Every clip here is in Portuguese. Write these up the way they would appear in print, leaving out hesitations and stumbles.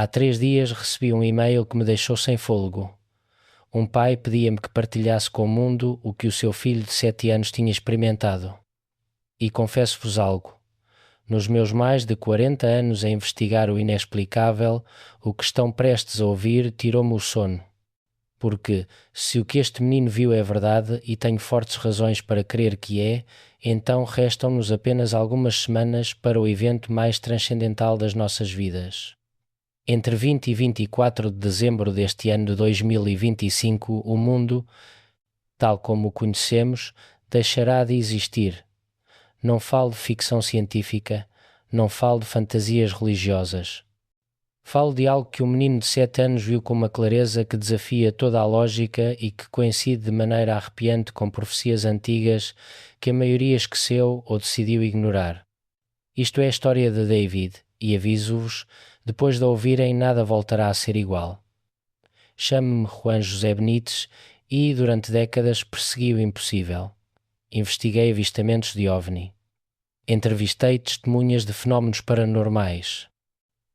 Há 3 dias recebi um e-mail que me deixou sem fôlego. Um pai pedia-me que partilhasse com o mundo o que o seu filho de 7 anos tinha experimentado. E confesso-vos algo. Nos meus mais de 40 anos a investigar o inexplicável, o que estão prestes a ouvir tirou-me o sono. Porque, se o que este menino viu é verdade, e tenho fortes razões para crer que é, então restam-nos apenas algumas semanas para o evento mais transcendental das nossas vidas. Entre 20 e 24 de dezembro deste ano de 2025, o mundo, tal como o conhecemos, deixará de existir. Não falo de ficção científica, não falo de fantasias religiosas. Falo de algo que o menino de 7 anos viu com uma clareza que desafia toda a lógica e que coincide de maneira arrepiante com profecias antigas que a maioria esqueceu ou decidiu ignorar. Isto é a história de David, e aviso-vos, depois de a ouvirem nada voltará a ser igual. Chamo-me Juan José Benítez e, durante décadas, persegui o impossível. Investiguei avistamentos de OVNI. Entrevistei testemunhas de fenómenos paranormais.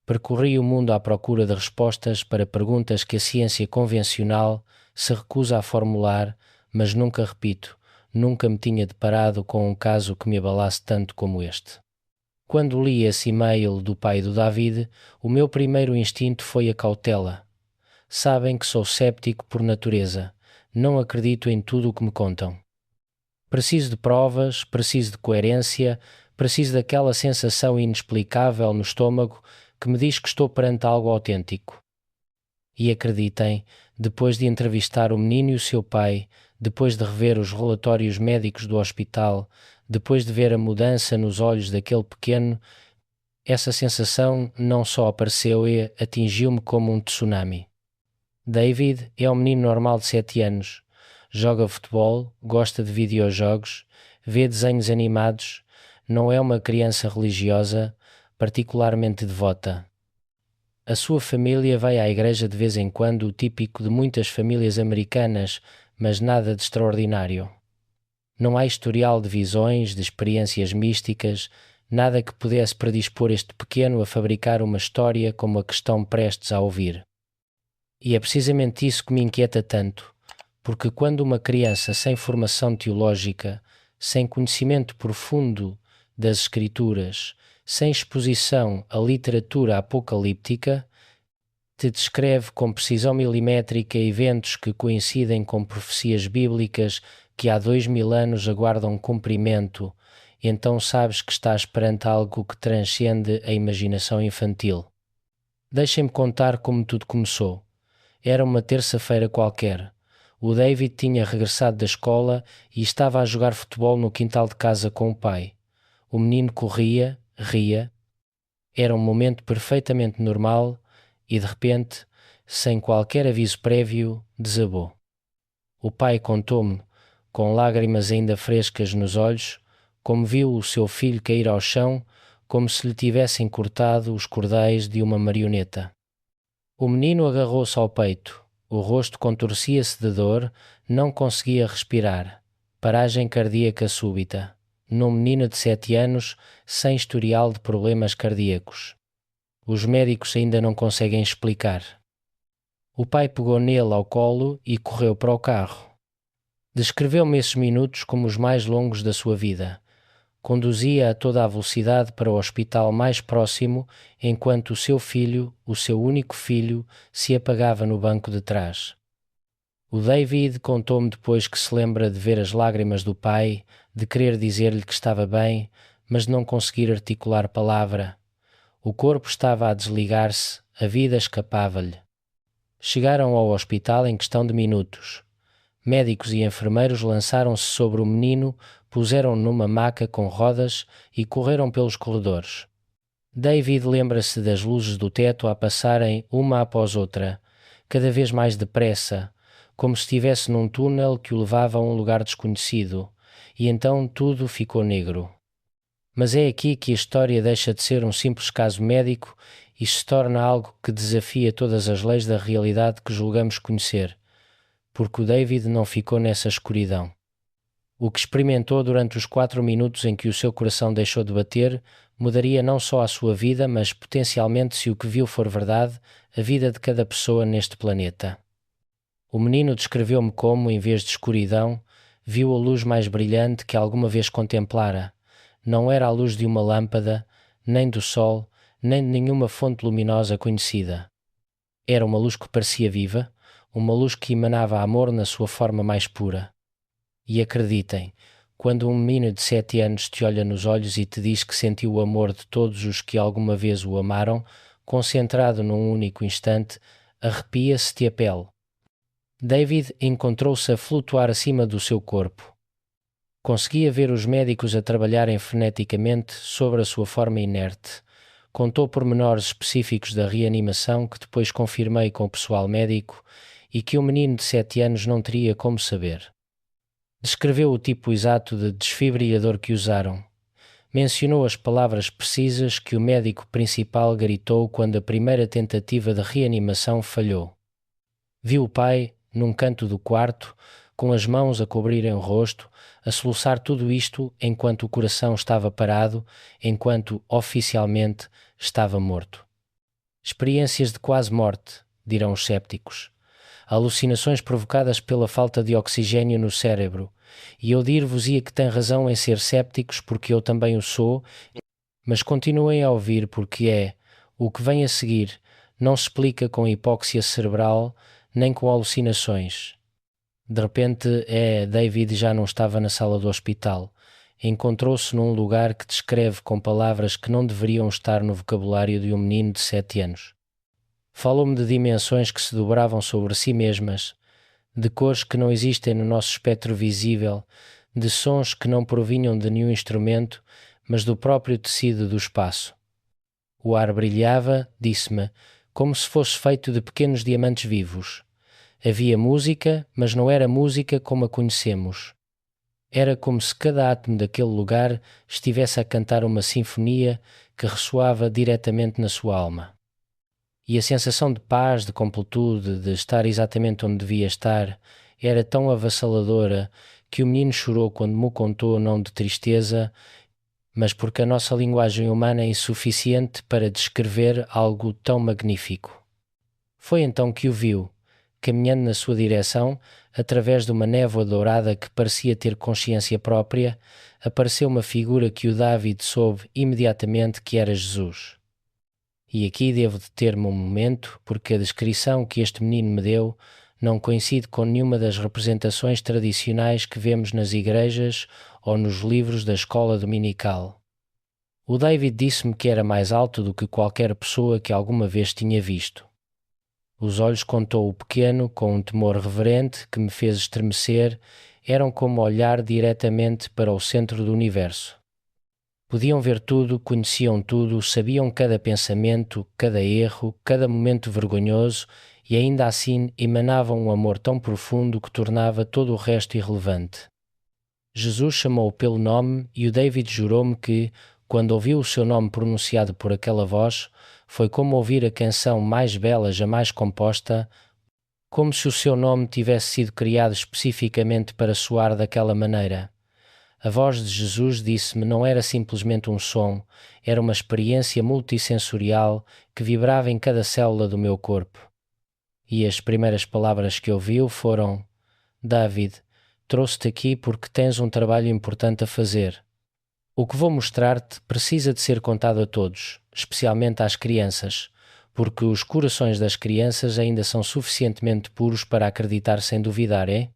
Percorri o mundo à procura de respostas para perguntas que a ciência convencional se recusa a formular, mas nunca, repito, nunca me tinha deparado com um caso que me abalasse tanto como este. Quando li esse e-mail do pai do David, o meu primeiro instinto foi a cautela. Sabem que sou céptico por natureza, não acredito em tudo o que me contam. Preciso de provas, preciso de coerência, preciso daquela sensação inexplicável no estômago que me diz que estou perante algo autêntico. E acreditem, depois de entrevistar o menino e o seu pai, depois de rever os relatórios médicos do hospital, depois de ver a mudança nos olhos daquele pequeno, essa sensação não só apareceu e atingiu-me como um tsunami. David é um menino normal de 7 anos. Joga futebol, gosta de videojogos, vê desenhos animados, não é uma criança religiosa, particularmente devota. A sua família vai à igreja de vez em quando, o típico de muitas famílias americanas, mas nada de extraordinário. Não há historial de visões, de experiências místicas, nada que pudesse predispor este pequeno a fabricar uma história como a que estão prestes a ouvir. E é precisamente isso que me inquieta tanto, porque quando uma criança sem formação teológica, sem conhecimento profundo das Escrituras, sem exposição à literatura apocalíptica, te descreve com precisão milimétrica eventos que coincidem com profecias bíblicas que há 2000 anos aguardam cumprimento, então sabes que estás perante algo que transcende a imaginação infantil. Deixem-me contar como tudo começou. Era uma terça-feira qualquer. O David tinha regressado da escola e estava a jogar futebol no quintal de casa com o pai. O menino corria, ria. Era um momento perfeitamente normal e, de repente, sem qualquer aviso prévio, desabou. O pai contou-me, com lágrimas ainda frescas nos olhos, como viu o seu filho cair ao chão, como se lhe tivessem cortado os cordéis de uma marioneta. O menino agarrou-se ao peito, o rosto contorcia-se de dor, não conseguia respirar. Paragem cardíaca súbita. Num menino de 7 anos, sem historial de problemas cardíacos. Os médicos ainda não conseguem explicar. O pai pegou nele ao colo e correu para o carro. Descreveu-me esses minutos como os mais longos da sua vida. Conduzia a toda a velocidade para o hospital mais próximo, enquanto o seu filho, o seu único filho, se apagava no banco de trás. O David contou-me depois que se lembra de ver as lágrimas do pai, de querer dizer-lhe que estava bem, mas de não conseguir articular palavra. O corpo estava a desligar-se, a vida escapava-lhe. Chegaram ao hospital em questão de minutos. Médicos e enfermeiros lançaram-se sobre o menino, puseram-no numa maca com rodas e correram pelos corredores. David lembra-se das luzes do teto a passarem uma após outra, cada vez mais depressa, como se estivesse num túnel que o levava a um lugar desconhecido, e então tudo ficou negro. Mas é aqui que a história deixa de ser um simples caso médico e se torna algo que desafia todas as leis da realidade que julgamos conhecer, porque o David não ficou nessa escuridão. O que experimentou durante os 4 minutos em que o seu coração deixou de bater mudaria não só a sua vida, mas potencialmente, se o que viu for verdade, a vida de cada pessoa neste planeta. O menino descreveu-me como, em vez de escuridão, viu a luz mais brilhante que alguma vez contemplara. Não era a luz de uma lâmpada, nem do sol, nem de nenhuma fonte luminosa conhecida. Era uma luz que parecia viva, uma luz que emanava amor na sua forma mais pura. E acreditem, quando um menino de 7 anos te olha nos olhos e te diz que sentiu o amor de todos os que alguma vez o amaram, concentrado num único instante, arrepia-se-te a pele. David encontrou-se a flutuar acima do seu corpo. Conseguia ver os médicos a trabalharem freneticamente sobre a sua forma inerte. Contou pormenores específicos da reanimação que depois confirmei com o pessoal médico e que um menino de 7 anos não teria como saber. Descreveu o tipo exato de desfibrilador que usaram. Mencionou as palavras precisas que o médico principal gritou quando a primeira tentativa de reanimação falhou. Viu o pai, num canto do quarto, com as mãos a cobrirem o rosto, a soluçar tudo isto enquanto o coração estava parado, enquanto, oficialmente, estava morto. Experiências de quase morte, dirão os cépticos. Alucinações provocadas pela falta de oxigênio no cérebro, e eu dir-vos-ia que tem razão em ser cépticos porque eu também o sou, mas continuem a ouvir porque o que vem a seguir não se explica com hipóxia cerebral nem com alucinações. De repente, David já não estava na sala do hospital. Encontrou-se num lugar que descreve com palavras que não deveriam estar no vocabulário de um menino de 7 anos. Falou-me de dimensões que se dobravam sobre si mesmas, de cores que não existem no nosso espectro visível, de sons que não provinham de nenhum instrumento, mas do próprio tecido do espaço. O ar brilhava, disse-me, como se fosse feito de pequenos diamantes vivos. Havia música, mas não era música como a conhecemos. Era como se cada átomo daquele lugar estivesse a cantar uma sinfonia que ressoava diretamente na sua alma. E a sensação de paz, de completude, de estar exatamente onde devia estar, era tão avassaladora que o menino chorou quando me contou, não de tristeza, mas porque a nossa linguagem humana é insuficiente para descrever algo tão magnífico. Foi então que o viu, caminhando na sua direção, através de uma névoa dourada que parecia ter consciência própria, apareceu uma figura que o David soube imediatamente que era Jesus. E aqui devo deter-me um momento, porque a descrição que este menino me deu não coincide com nenhuma das representações tradicionais que vemos nas igrejas ou nos livros da escola dominical. O David disse-me que era mais alto do que qualquer pessoa que alguma vez tinha visto. Os olhos, contou o pequeno, com um temor reverente que me fez estremecer, eram como olhar diretamente para o centro do universo. Podiam ver tudo, conheciam tudo, sabiam cada pensamento, cada erro, cada momento vergonhoso e ainda assim emanavam um amor tão profundo que tornava todo o resto irrelevante. Jesus chamou-o pelo nome e o David jurou-me que, quando ouviu o seu nome pronunciado por aquela voz, foi como ouvir a canção mais bela jamais composta, como se o seu nome tivesse sido criado especificamente para soar daquela maneira. A voz de Jesus, disse-me, não era simplesmente um som, era uma experiência multissensorial que vibrava em cada célula do meu corpo. E as primeiras palavras que ouviu foram: David, trouxe-te aqui porque tens um trabalho importante a fazer. O que vou mostrar-te precisa de ser contado a todos, especialmente às crianças, porque os corações das crianças ainda são suficientemente puros para acreditar sem duvidar, é?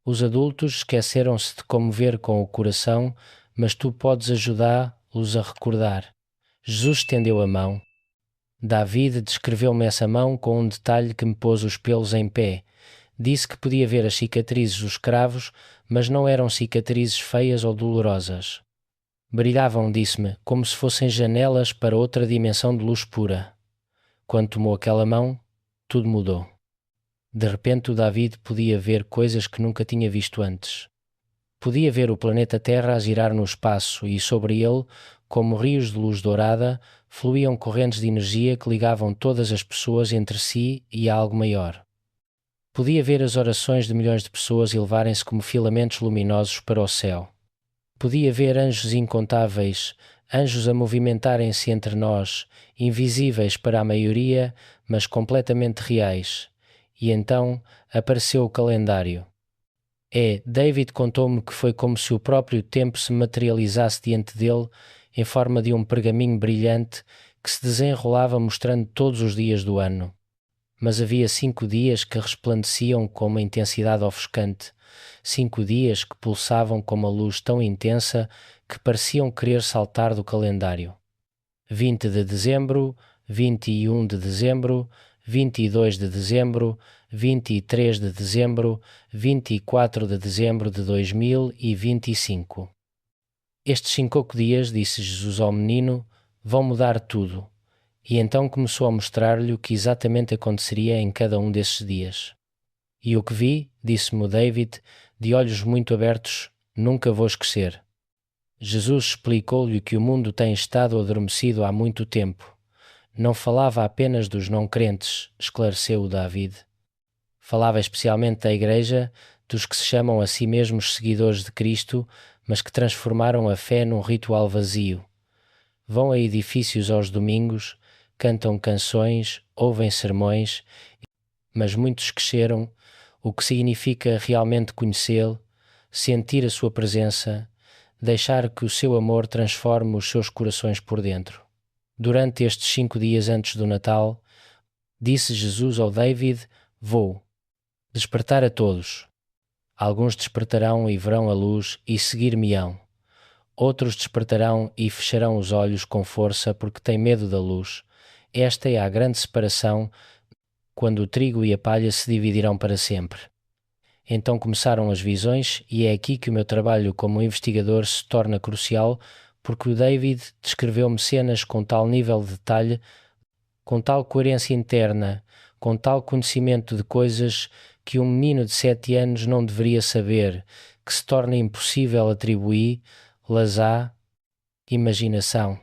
Os adultos esqueceram-se de comover com o coração, mas tu podes ajudá-los a recordar. Jesus estendeu a mão. David descreveu-me essa mão com um detalhe que me pôs os pelos em pé. Disse que podia ver as cicatrizes dos cravos, mas não eram cicatrizes feias ou dolorosas. Brilhavam, disse-me, como se fossem janelas para outra dimensão de luz pura. Quando tomou aquela mão, tudo mudou. De repente o David podia ver coisas que nunca tinha visto antes. Podia ver o planeta Terra a girar no espaço e sobre ele, como rios de luz dourada, fluíam correntes de energia que ligavam todas as pessoas entre si e a algo maior. Podia ver as orações de milhões de pessoas elevarem-se como filamentos luminosos para o céu. Podia ver anjos incontáveis, anjos a movimentarem-se entre nós, invisíveis para a maioria, mas completamente reais. E então apareceu o calendário. David contou-me que foi como se o próprio tempo se materializasse diante dele em forma de um pergaminho brilhante que se desenrolava mostrando todos os dias do ano. Mas havia 5 dias que resplandeciam com uma intensidade ofuscante, 5 dias que pulsavam com uma luz tão intensa que pareciam querer saltar do calendário. 20 de dezembro, 21 de dezembro, 22 de dezembro, 23 de dezembro, 24 de dezembro de 2025. Estes 5 dias, disse Jesus ao menino, vão mudar tudo. E então começou a mostrar-lhe o que exatamente aconteceria em cada um desses dias. E o que vi, disse-me o David, de olhos muito abertos, nunca vou esquecer. Jesus explicou-lhe que o mundo tem estado adormecido há muito tempo. Não falava apenas dos não-crentes, esclareceu o David. Falava especialmente da Igreja, dos que se chamam a si mesmos seguidores de Cristo, mas que transformaram a fé num ritual vazio. Vão a edifícios aos domingos, cantam canções, ouvem sermões, mas muitos esqueceram o que significa realmente conhecê-lo, sentir a sua presença, deixar que o seu amor transforme os seus corações por dentro. Durante estes 5 dias antes do Natal, disse Jesus ao David, vou despertar a todos. Alguns despertarão e verão a luz e seguir-me-ão. Outros despertarão e fecharão os olhos com força porque têm medo da luz. Esta é a grande separação, quando o trigo e a palha se dividirão para sempre. Então começaram as visões e é aqui que o meu trabalho como investigador se torna crucial, porque o David descreveu-me cenas com tal nível de detalhe, com tal coerência interna, com tal conhecimento de coisas que um menino de 7 anos não deveria saber, que se torna impossível atribuir, lazar, imaginação.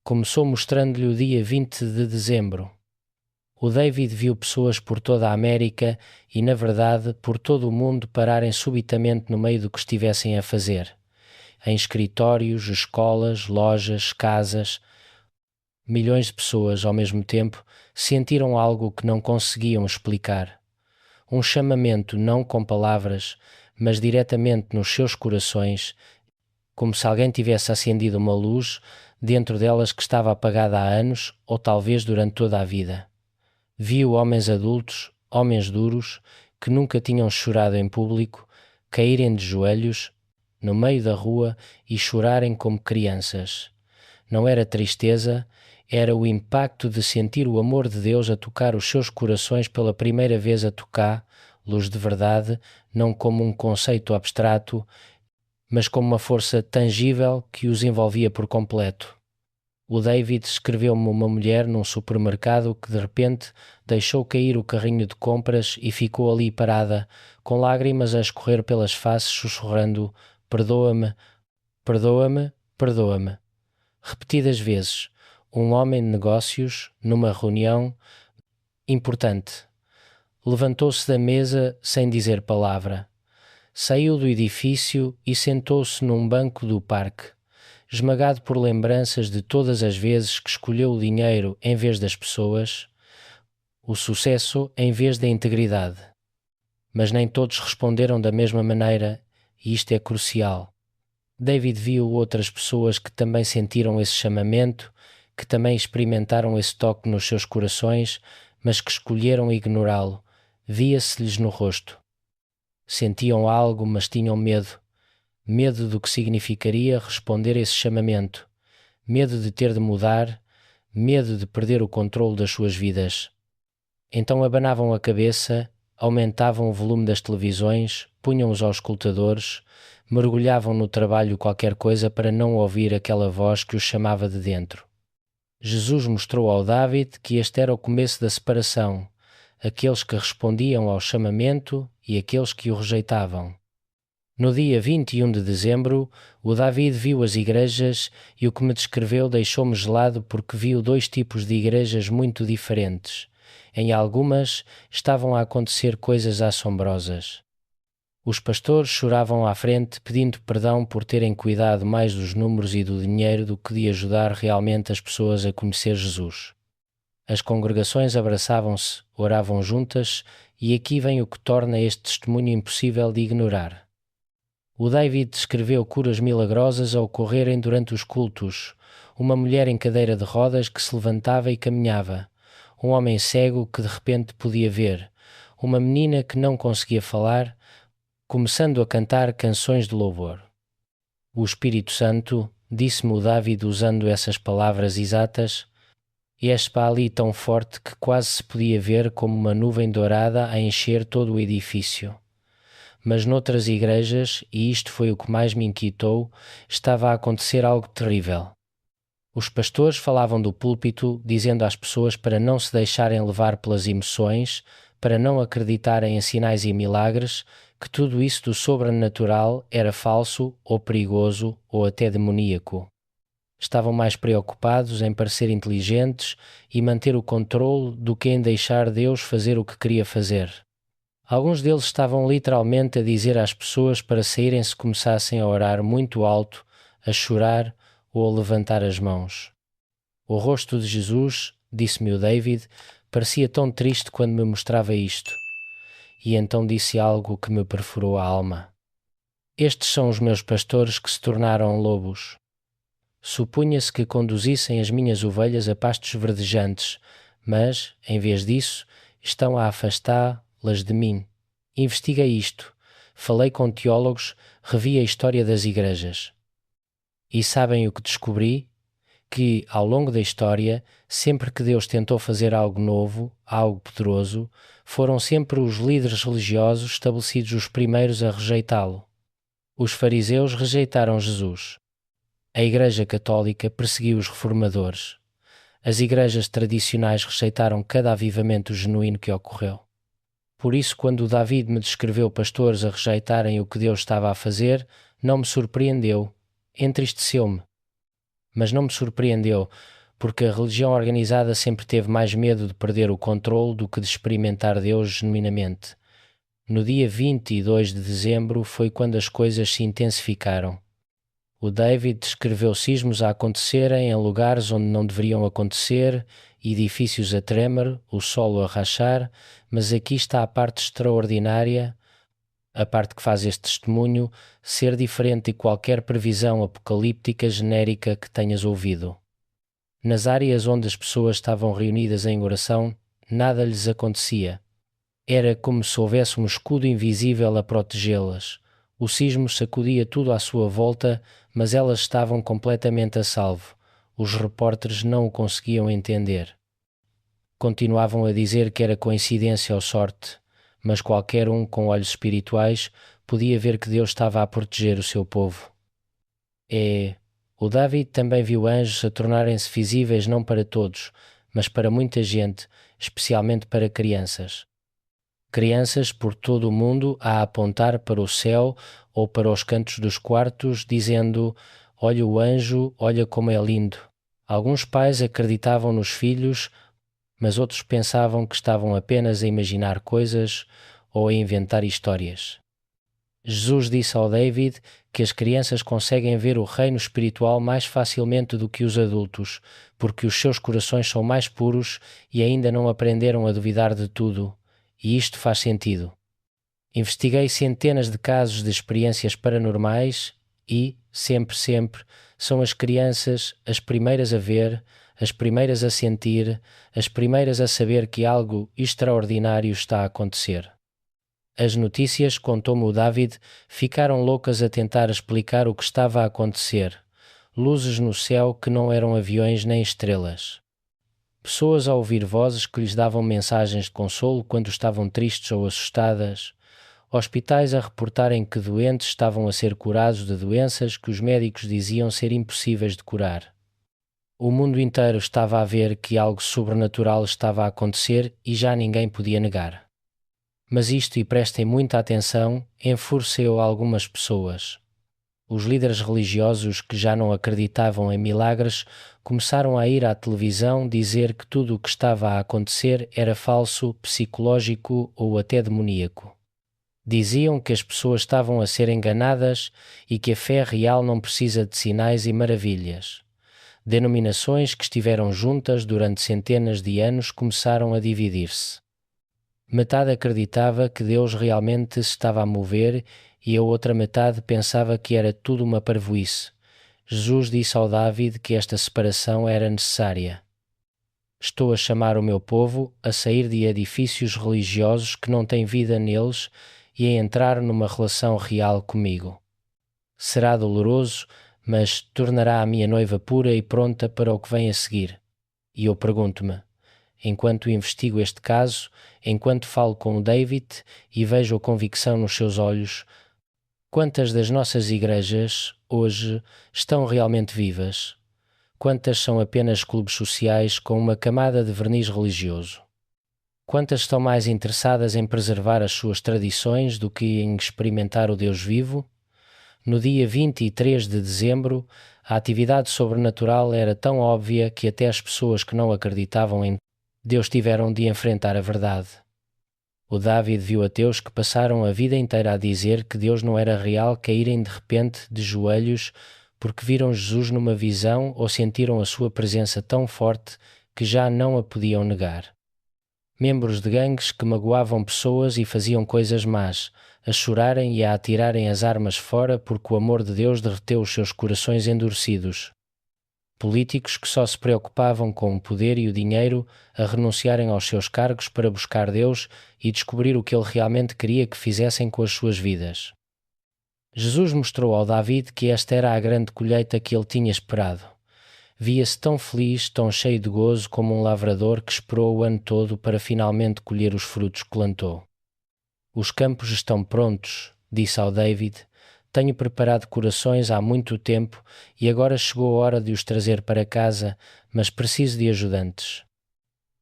Começou mostrando-lhe o dia 20 de dezembro. O David viu pessoas por toda a América e, na verdade, por todo o mundo pararem subitamente no meio do que estivessem a fazer. Em escritórios, escolas, lojas, casas. Milhões de pessoas, ao mesmo tempo, sentiram algo que não conseguiam explicar. Um chamamento não com palavras, mas diretamente nos seus corações, como se alguém tivesse acendido uma luz dentro delas que estava apagada há anos ou talvez durante toda a vida. Viu homens adultos, homens duros, que nunca tinham chorado em público, caírem de joelhos no meio da rua e chorarem como crianças. Não era tristeza, era o impacto de sentir o amor de Deus a tocar os seus corações pela primeira vez a tocar, luz de verdade, não como um conceito abstrato, mas como uma força tangível que os envolvia por completo. O David escreveu-me uma mulher num supermercado que de repente deixou cair o carrinho de compras e ficou ali parada, com lágrimas a escorrer pelas faces, sussurrando perdoa-me, perdoa-me, perdoa-me. Repetidas vezes, um homem de negócios, numa reunião importante, levantou-se da mesa sem dizer palavra. Saiu do edifício e sentou-se num banco do parque, esmagado por lembranças de todas as vezes que escolheu o dinheiro em vez das pessoas, o sucesso em vez da integridade. Mas nem todos responderam da mesma maneira, e isto é crucial. David viu outras pessoas que também sentiram esse chamamento, que também experimentaram esse toque nos seus corações, mas que escolheram ignorá-lo. Via-se-lhes no rosto. Sentiam algo, mas tinham medo. Medo do que significaria responder a esse chamamento. Medo de ter de mudar. Medo de perder o controle das suas vidas. Então abanavam a cabeça, aumentavam o volume das televisões, punham os auscultadores, mergulhavam no trabalho qualquer coisa para não ouvir aquela voz que os chamava de dentro. Jesus mostrou ao David que este era o começo da separação, aqueles que respondiam ao chamamento e aqueles que o rejeitavam. No dia 21 de dezembro, o David viu as igrejas e o que me descreveu deixou-me gelado porque viu 2 tipos de igrejas muito diferentes. Em algumas estavam a acontecer coisas assombrosas. Os pastores choravam à frente, pedindo perdão por terem cuidado mais dos números e do dinheiro do que de ajudar realmente as pessoas a conhecer Jesus. As congregações abraçavam-se, oravam juntas, e aqui vem o que torna este testemunho impossível de ignorar. O David descreveu curas milagrosas a ocorrerem durante os cultos, uma mulher em cadeira de rodas que se levantava e caminhava, um homem cego que de repente podia ver, uma menina que não conseguia falar, começando a cantar canções de louvor. O Espírito Santo, disse-me o David usando essas palavras exatas, és-pa ali tão forte que quase se podia ver como uma nuvem dourada a encher todo o edifício. Mas noutras igrejas, e isto foi o que mais me inquietou, estava a acontecer algo terrível. Os pastores falavam do púlpito, dizendo às pessoas para não se deixarem levar pelas emoções, para não acreditarem em sinais e milagres, que tudo isso do sobrenatural era falso ou perigoso ou até demoníaco. Estavam mais preocupados em parecer inteligentes e manter o controle do que em deixar Deus fazer o que queria fazer. Alguns deles estavam literalmente a dizer às pessoas para saírem se começassem a orar muito alto, a chorar ou a levantar as mãos. O rosto de Jesus, disse-me o David, parecia tão triste quando me mostrava isto. E então disse algo que me perfurou a alma. Estes são os meus pastores que se tornaram lobos. Supunha-se que conduzissem as minhas ovelhas a pastos verdejantes, mas, em vez disso, estão a afastá-las de mim. Investiguei isto, falei com teólogos, revi a história das igrejas. E sabem o que descobri? Que, ao longo da história, sempre que Deus tentou fazer algo novo, algo poderoso, foram sempre os líderes religiosos estabelecidos os primeiros a rejeitá-lo. Os fariseus rejeitaram Jesus. A Igreja Católica perseguiu os reformadores. As igrejas tradicionais rejeitaram cada avivamento genuíno que ocorreu. Por isso, quando David me descreveu pastores a rejeitarem o que Deus estava a fazer, não me surpreendeu, entristeceu-me. Mas não me surpreendeu, porque a religião organizada sempre teve mais medo de perder o controle do que de experimentar Deus genuinamente. No dia 22 de dezembro foi quando as coisas se intensificaram. O David descreveu sismos a acontecerem em lugares onde não deveriam acontecer, edifícios a tremer, o solo a rachar, mas aqui está a parte extraordinária, a parte que faz este testemunho ser diferente de qualquer previsão apocalíptica genérica que tenhas ouvido. Nas áreas onde as pessoas estavam reunidas em oração, nada lhes acontecia. Era como se houvesse um escudo invisível a protegê-las. O sismo sacudia tudo à sua volta, mas elas estavam completamente a salvo. Os repórteres não o conseguiam entender. Continuavam a dizer que era coincidência ou sorte, mas qualquer um com olhos espirituais podia ver que Deus estava a proteger o seu povo. O David também viu anjos a tornarem-se visíveis não para todos, mas para muita gente, especialmente para crianças. Crianças por todo o mundo a apontar para o céu ou para os cantos dos quartos, dizendo: olha o anjo, olha como é lindo. Alguns pais acreditavam nos filhos, mas outros pensavam que estavam apenas a imaginar coisas ou a inventar histórias. Jesus disse ao David que as crianças conseguem ver o reino espiritual mais facilmente do que os adultos, porque os seus corações são mais puros e ainda não aprenderam a duvidar de tudo. E isto faz sentido. Investiguei centenas de casos de experiências paranormais e, sempre, são as crianças as primeiras a ver, as primeiras a sentir, as primeiras a saber que algo extraordinário está a acontecer. As notícias, contou-me o David, ficaram loucas a tentar explicar o que estava a acontecer. Luzes no céu que não eram aviões nem estrelas. Pessoas a ouvir vozes que lhes davam mensagens de consolo quando estavam tristes ou assustadas. Hospitais a reportarem que doentes estavam a ser curados de doenças que os médicos diziam ser impossíveis de curar. O mundo inteiro estava a ver que algo sobrenatural estava a acontecer e já ninguém podia negar. Mas isto, e prestem muita atenção, enfureceu algumas pessoas. Os líderes religiosos que já não acreditavam em milagres começaram a ir à televisão dizer que tudo o que estava a acontecer era falso, psicológico ou até demoníaco. Diziam que as pessoas estavam a ser enganadas e que a fé real não precisa de sinais e maravilhas. Denominações que estiveram juntas durante centenas de anos começaram a dividir-se. Metade acreditava que Deus realmente se estava a mover e a outra metade pensava que era tudo uma parvoíce. Jesus disse ao Dávid que esta separação era necessária. Estou a chamar o meu povo a sair de edifícios religiosos que não têm vida neles e a entrar numa relação real comigo. Será doloroso, mas tornará a minha noiva pura e pronta para o que vem a seguir. E eu pergunto-me, enquanto investigo este caso, enquanto falo com o David e vejo a convicção nos seus olhos, quantas das nossas igrejas, hoje, estão realmente vivas? Quantas são apenas clubes sociais com uma camada de verniz religioso? Quantas estão mais interessadas em preservar as suas tradições do que em experimentar o Deus vivo? No dia 23 de dezembro, a atividade sobrenatural era tão óbvia que até as pessoas que não acreditavam em Deus tiveram de enfrentar a verdade. O Dávid viu ateus que passaram a vida inteira a dizer que Deus não era real caírem de repente de joelhos porque viram Jesus numa visão ou sentiram a sua presença tão forte que já não a podiam negar. Membros de gangues que magoavam pessoas e faziam coisas más, a chorarem e a atirarem as armas fora porque o amor de Deus derreteu os seus corações endurecidos. Políticos que só se preocupavam com o poder e o dinheiro a renunciarem aos seus cargos para buscar Deus e descobrir o que Ele realmente queria que fizessem com as suas vidas. Jesus mostrou ao David que esta era a grande colheita que ele tinha esperado. Via-se tão feliz, tão cheio de gozo como um lavrador que esperou o ano todo para finalmente colher os frutos que plantou. Os campos estão prontos, disse ao David. Tenho preparado corações há muito tempo e agora chegou a hora de os trazer para casa, mas preciso de ajudantes.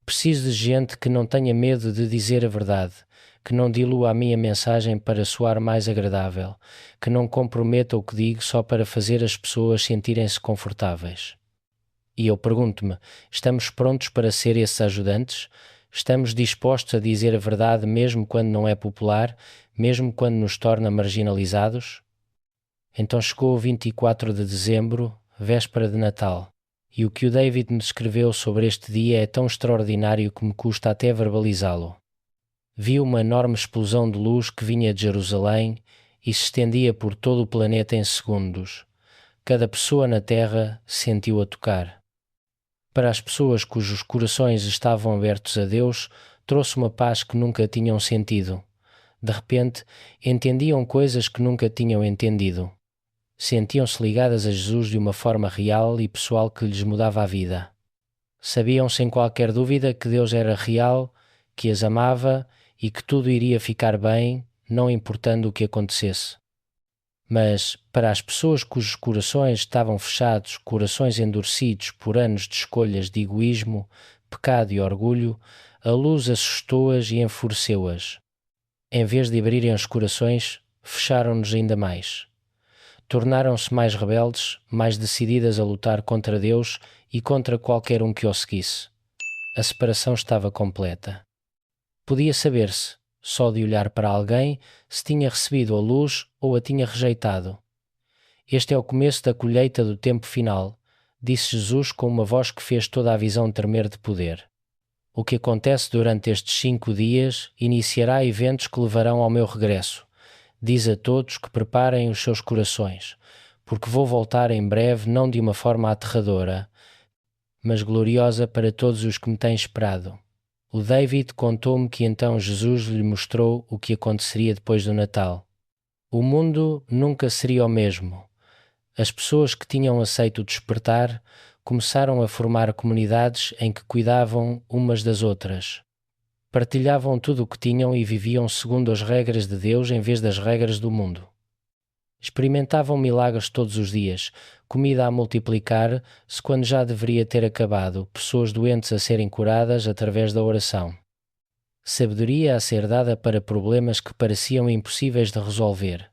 Preciso de gente que não tenha medo de dizer a verdade, que não dilua a minha mensagem para soar mais agradável, que não comprometa o que digo só para fazer as pessoas sentirem-se confortáveis. E eu pergunto-me, estamos prontos para ser esses ajudantes? Estamos dispostos a dizer a verdade mesmo quando não é popular, mesmo quando nos torna marginalizados? Então chegou o 24 de dezembro, véspera de Natal, e o que o David me escreveu sobre este dia é tão extraordinário que me custa até verbalizá-lo. Vi uma enorme explosão de luz que vinha de Jerusalém e se estendia por todo o planeta em segundos. Cada pessoa na Terra sentiu-a tocar. Para as pessoas cujos corações estavam abertos a Deus, trouxe uma paz que nunca tinham sentido. De repente, entendiam coisas que nunca tinham entendido. Sentiam-se ligadas a Jesus de uma forma real e pessoal que lhes mudava a vida. Sabiam sem qualquer dúvida que Deus era real, que as amava e que tudo iria ficar bem, não importando o que acontecesse. Mas, para as pessoas cujos corações estavam fechados, corações endurecidos por anos de escolhas de egoísmo, pecado e orgulho, a luz assustou-as e enfureceu-as. Em vez de abrirem os corações, fecharam-nos ainda mais. Tornaram-se mais rebeldes, mais decididas a lutar contra Deus e contra qualquer um que o seguisse. A separação estava completa. Podia saber-se, só de olhar para alguém, se tinha recebido a luz ou a tinha rejeitado. Este é o começo da colheita do tempo final, disse Jesus com uma voz que fez toda a visão tremer de poder. O que acontece durante estes 5 dias iniciará eventos que levarão ao meu regresso. Diz a todos que preparem os seus corações, porque vou voltar em breve não de uma forma aterradora, mas gloriosa para todos os que me têm esperado. O David contou-me que então Jesus lhe mostrou o que aconteceria depois do Natal. O mundo nunca seria o mesmo. As pessoas que tinham aceito o despertar começaram a formar comunidades em que cuidavam umas das outras. Partilhavam tudo o que tinham e viviam segundo as regras de Deus em vez das regras do mundo. Experimentavam milagres todos os dias, comida a multiplicar-se quando já deveria ter acabado, pessoas doentes a serem curadas através da oração. Sabedoria a ser dada para problemas que pareciam impossíveis de resolver.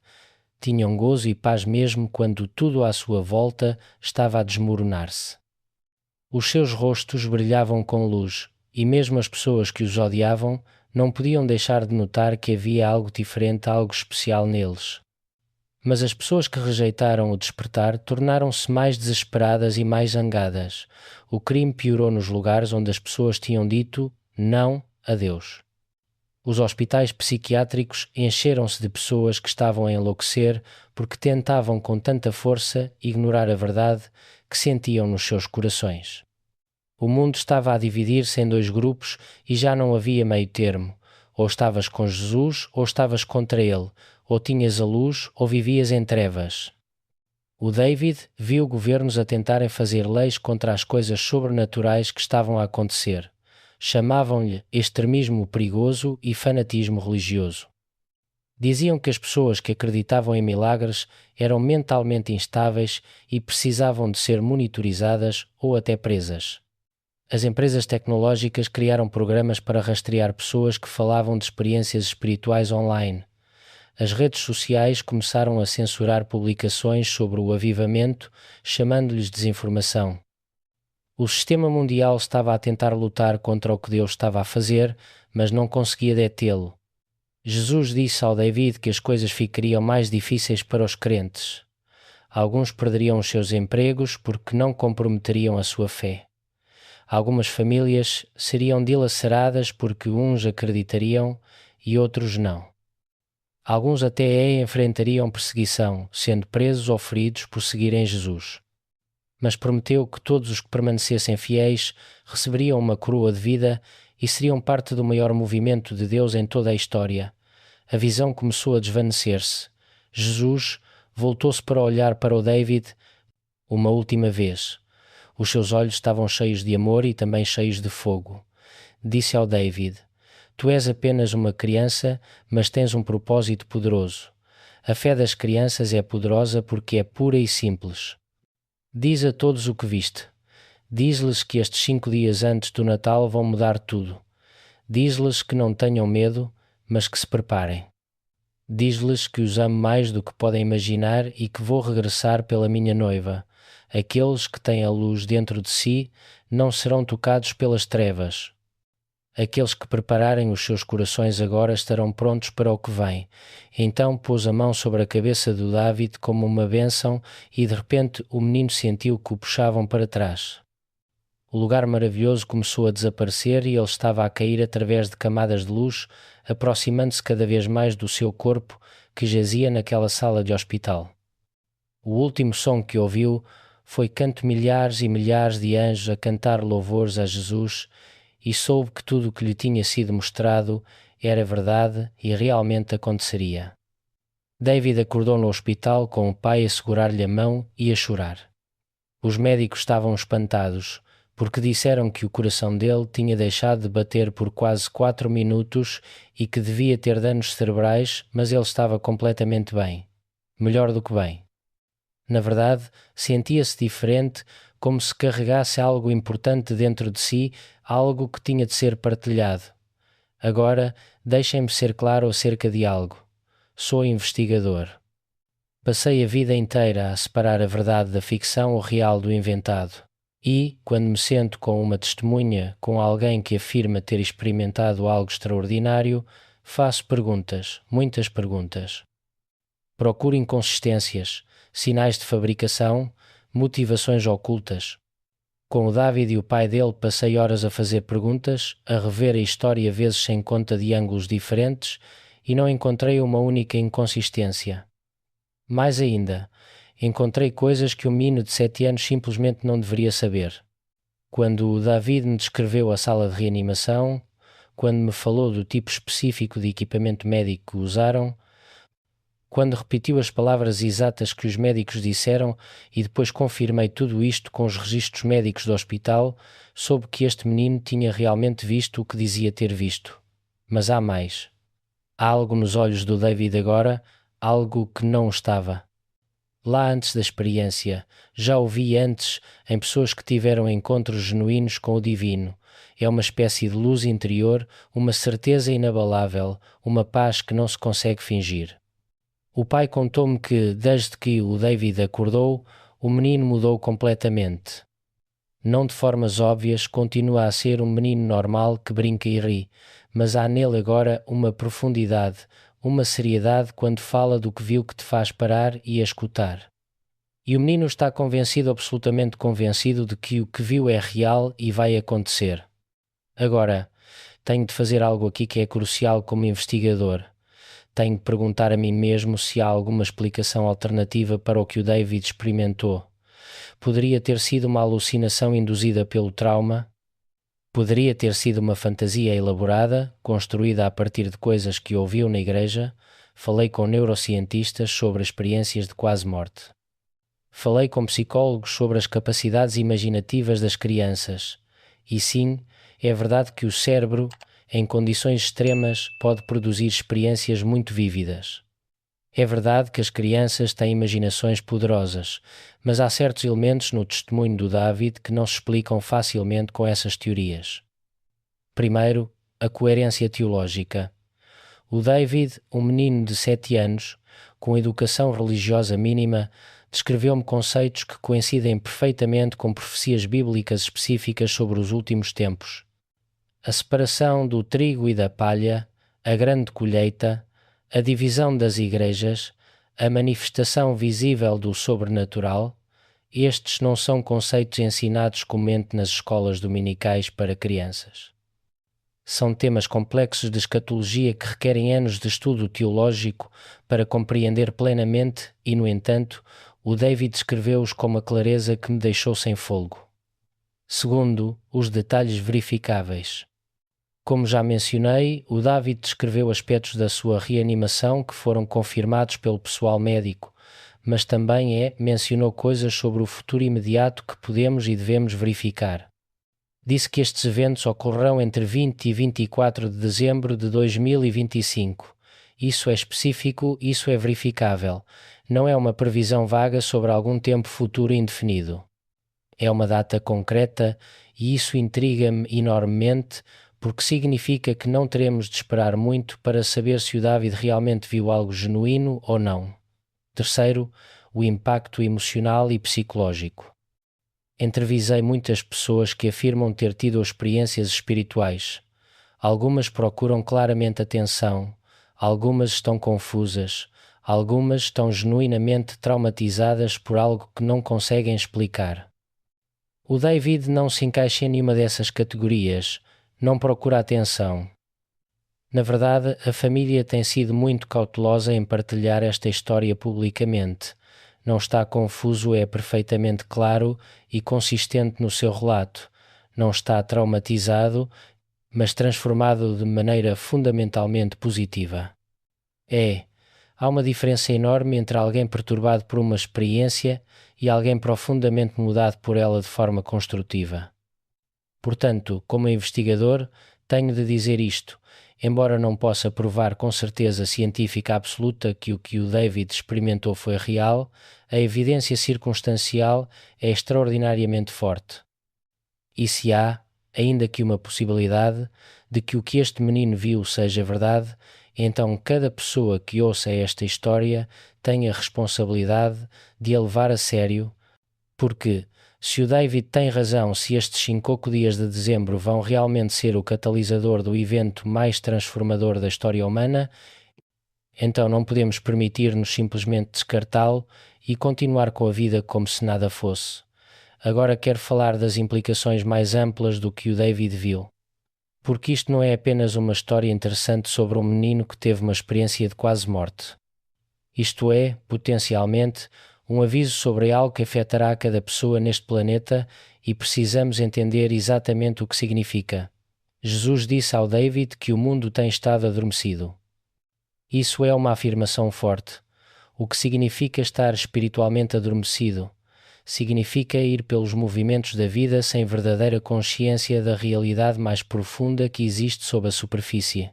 Tinham gozo e paz mesmo quando tudo à sua volta estava a desmoronar-se. Os seus rostos brilhavam com luz, e mesmo as pessoas que os odiavam não podiam deixar de notar que havia algo diferente, algo especial neles. Mas as pessoas que rejeitaram o despertar tornaram-se mais desesperadas e mais zangadas. O crime piorou nos lugares onde as pessoas tinham dito não a Deus. Os hospitais psiquiátricos encheram-se de pessoas que estavam a enlouquecer porque tentavam com tanta força ignorar a verdade que sentiam nos seus corações. O mundo estava a dividir-se em dois grupos e já não havia meio termo. Ou estavas com Jesus ou estavas contra ele, ou tinhas a luz ou vivias em trevas. O David viu governos a tentarem fazer leis contra as coisas sobrenaturais que estavam a acontecer. Chamavam-lhe extremismo perigoso e fanatismo religioso. Diziam que as pessoas que acreditavam em milagres eram mentalmente instáveis e precisavam de ser monitorizadas ou até presas. As empresas tecnológicas criaram programas para rastrear pessoas que falavam de experiências espirituais online. As redes sociais começaram a censurar publicações sobre o avivamento, chamando-lhes desinformação. O sistema mundial estava a tentar lutar contra o que Deus estava a fazer, mas não conseguia detê-lo. Jesus disse ao David que as coisas ficariam mais difíceis para os crentes. Alguns perderiam os seus empregos porque não comprometeriam a sua fé. Algumas famílias seriam dilaceradas porque uns acreditariam e outros não. Alguns até enfrentariam perseguição, sendo presos ou feridos por seguirem Jesus. Mas prometeu que todos os que permanecessem fiéis receberiam uma coroa de vida e seriam parte do maior movimento de Deus em toda a história. A visão começou a desvanecer-se. Jesus voltou-se para olhar para o David uma última vez. Os seus olhos estavam cheios de amor e também cheios de fogo. Disse ao David: Tu és apenas uma criança, mas tens um propósito poderoso. A fé das crianças é poderosa porque é pura e simples. Diz a todos o que viste. Diz-lhes que estes 5 dias antes do Natal vão mudar tudo. Diz-lhes que não tenham medo, mas que se preparem. Diz-lhes que os amo mais do que podem imaginar e que vou regressar pela minha noiva. Aqueles que têm a luz dentro de si não serão tocados pelas trevas. Aqueles que prepararem os seus corações agora estarão prontos para o que vem. Então pôs a mão sobre a cabeça do David como uma bênção e de repente o menino sentiu que o puxavam para trás. O lugar maravilhoso começou a desaparecer e ele estava a cair através de camadas de luz, aproximando-se cada vez mais do seu corpo que jazia naquela sala de hospital. O último som que ouviu foi canto milhares e milhares de anjos a cantar louvores a Jesus e soube que tudo o que lhe tinha sido mostrado era verdade e realmente aconteceria. David acordou no hospital com o pai a segurar-lhe a mão e a chorar. Os médicos estavam espantados, porque disseram que o coração dele tinha deixado de bater por quase 4 minutos e que devia ter danos cerebrais, mas ele estava completamente bem. Melhor do que bem. Na verdade, sentia-se diferente, como se carregasse algo importante dentro de si, algo que tinha de ser partilhado. Agora, deixem-me ser claro acerca de algo. Sou investigador. Passei a vida inteira a separar a verdade da ficção ou real do inventado. E, quando me sento com uma testemunha, com alguém que afirma ter experimentado algo extraordinário, faço perguntas, muitas perguntas. Procuro inconsistências, sinais de fabricação, motivações ocultas. Com o David e o pai dele passei horas a fazer perguntas, a rever a história vezes sem conta de ângulos diferentes e não encontrei uma única inconsistência. Mais ainda, encontrei coisas que um menino de 7 anos simplesmente não deveria saber. Quando o David me descreveu a sala de reanimação, quando me falou do tipo específico de equipamento médico que usaram, quando repetiu as palavras exatas que os médicos disseram e depois confirmei tudo isto com os registros médicos do hospital, soube que este menino tinha realmente visto o que dizia ter visto. Mas há mais. Há algo nos olhos do David agora, algo que não estava. Lá antes da experiência, já o vi antes em pessoas que tiveram encontros genuínos com o divino. É uma espécie de luz interior, uma certeza inabalável, uma paz que não se consegue fingir. O pai contou-me que, desde que o David acordou, o menino mudou completamente. Não de formas óbvias, continua a ser um menino normal que brinca e ri, mas há nele agora uma profundidade, uma seriedade quando fala do que viu que te faz parar e a escutar. E o menino está convencido, absolutamente convencido, de que o que viu é real e vai acontecer. Agora, tenho de fazer algo aqui que é crucial como investigador. Tenho de perguntar a mim mesmo se há alguma explicação alternativa para o que o David experimentou. Poderia ter sido uma alucinação induzida pelo trauma? Poderia ter sido uma fantasia elaborada, construída a partir de coisas que ouviu na igreja? Falei com neurocientistas sobre experiências de quase morte. Falei com psicólogos sobre as capacidades imaginativas das crianças. E sim, é verdade que o cérebro, em condições extremas, pode produzir experiências muito vívidas. É verdade que as crianças têm imaginações poderosas, mas há certos elementos no testemunho do David que não se explicam facilmente com essas teorias. Primeiro, a coerência teológica. O David, um menino de 7 anos, com educação religiosa mínima, descreveu-me conceitos que coincidem perfeitamente com profecias bíblicas específicas sobre os últimos tempos. A separação do trigo e da palha, a grande colheita, a divisão das igrejas, a manifestação visível do sobrenatural, estes não são conceitos ensinados comumente nas escolas dominicais para crianças. São temas complexos de escatologia que requerem anos de estudo teológico para compreender plenamente e, no entanto, o David descreveu-os com uma clareza que me deixou sem fôlego. Segundo, os detalhes verificáveis. Como já mencionei, o David descreveu aspectos da sua reanimação que foram confirmados pelo pessoal médico, mas também mencionou coisas sobre o futuro imediato que podemos e devemos verificar. Disse que estes eventos ocorrerão entre 20 e 24 de dezembro de 2025. Isso é específico, isso é verificável. Não é uma previsão vaga sobre algum tempo futuro indefinido. É uma data concreta e isso intriga-me enormemente porque significa que não teremos de esperar muito para saber se o David realmente viu algo genuíno ou não. Terceiro, o impacto emocional e psicológico. Entrevisei muitas pessoas que afirmam ter tido experiências espirituais. Algumas procuram claramente atenção, algumas estão confusas, algumas estão genuinamente traumatizadas por algo que não conseguem explicar. O David não se encaixa em nenhuma dessas categorias, não procura atenção. Na verdade, a família tem sido muito cautelosa em partilhar esta história publicamente. Não está confuso, é perfeitamente claro e consistente no seu relato. Não está traumatizado, mas transformado de maneira fundamentalmente positiva. Há uma diferença enorme entre alguém perturbado por uma experiência e alguém profundamente mudado por ela de forma construtiva. Portanto, como investigador, tenho de dizer isto. Embora não possa provar com certeza científica absoluta que o David experimentou foi real, a evidência circunstancial é extraordinariamente forte. E se há, ainda que uma possibilidade, de que o que este menino viu seja verdade, então cada pessoa que ouça esta história tem a responsabilidade de a levar a sério, porque se o David tem razão, se estes 5 dias de dezembro vão realmente ser o catalisador do evento mais transformador da história humana, então não podemos permitir-nos simplesmente descartá-lo e continuar com a vida como se nada fosse. Agora quero falar das implicações mais amplas do que o David viu. Porque isto não é apenas uma história interessante sobre um menino que teve uma experiência de quase morte. Isto é, potencialmente, um aviso sobre algo que afetará cada pessoa neste planeta e precisamos entender exatamente o que significa. Jesus disse ao David que o mundo tem estado adormecido. Isso é uma afirmação forte. O que significa estar espiritualmente adormecido? Significa ir pelos movimentos da vida sem verdadeira consciência da realidade mais profunda que existe sob a superfície.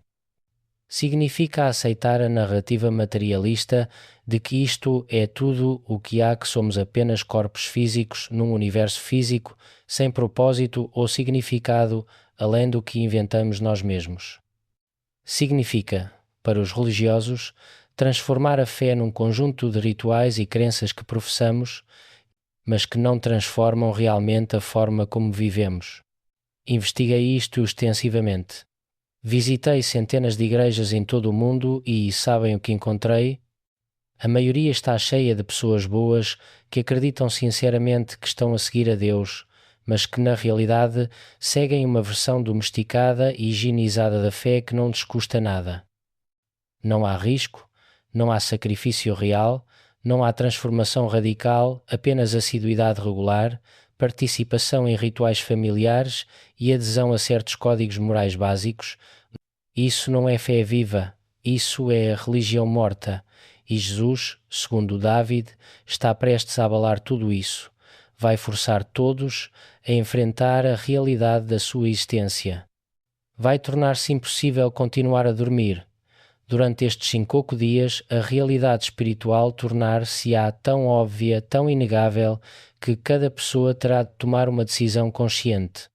Significa aceitar a narrativa materialista de que isto é tudo o que há, que somos apenas corpos físicos num universo físico sem propósito ou significado além do que inventamos nós mesmos. Significa, para os religiosos, transformar a fé num conjunto de rituais e crenças que professamos, mas que não transformam realmente a forma como vivemos. Investiguei isto extensivamente. Visitei centenas de igrejas em todo o mundo e sabem o que encontrei? A maioria está cheia de pessoas boas que acreditam sinceramente que estão a seguir a Deus, mas que na realidade seguem uma versão domesticada e higienizada da fé que não lhes custa nada. Não há risco, não há sacrifício real, não há transformação radical, apenas assiduidade regular, participação em rituais familiares e adesão a certos códigos morais básicos. Isso não é fé viva, isso é religião morta. E Jesus, segundo David, está prestes a abalar tudo isso. Vai forçar todos a enfrentar a realidade da sua existência. Vai tornar-se impossível continuar a dormir. Durante estes 5 dias, a realidade espiritual tornar-se-á tão óbvia, tão inegável, que cada pessoa terá de tomar uma decisão consciente.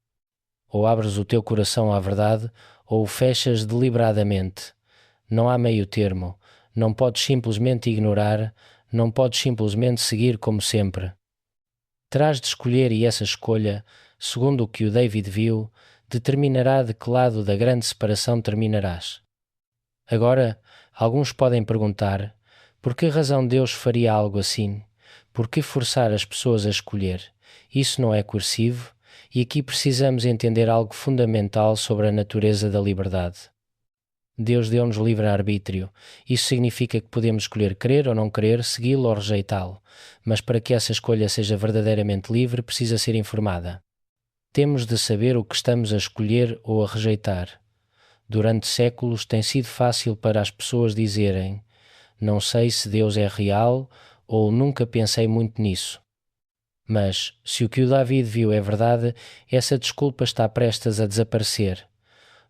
Ou abres o teu coração à verdade, ou o fechas deliberadamente. Não há meio termo. Não podes simplesmente ignorar, não podes simplesmente seguir como sempre. Terás de escolher e essa escolha, segundo o que o David viu, determinará de que lado da grande separação terminarás. Agora, alguns podem perguntar, por que razão Deus faria algo assim? Por que forçar as pessoas a escolher? Isso não é coercivo? E aqui precisamos entender algo fundamental sobre a natureza da liberdade. Deus deu-nos livre-arbítrio. Isso significa que podemos escolher crer ou não crer, segui-lo ou rejeitá-lo. Mas para que essa escolha seja verdadeiramente livre, precisa ser informada. Temos de saber o que estamos a escolher ou a rejeitar. Durante séculos tem sido fácil para as pessoas dizerem: não sei se Deus é real ou nunca pensei muito nisso. Mas, se o que o David viu é verdade, essa desculpa está prestes a desaparecer.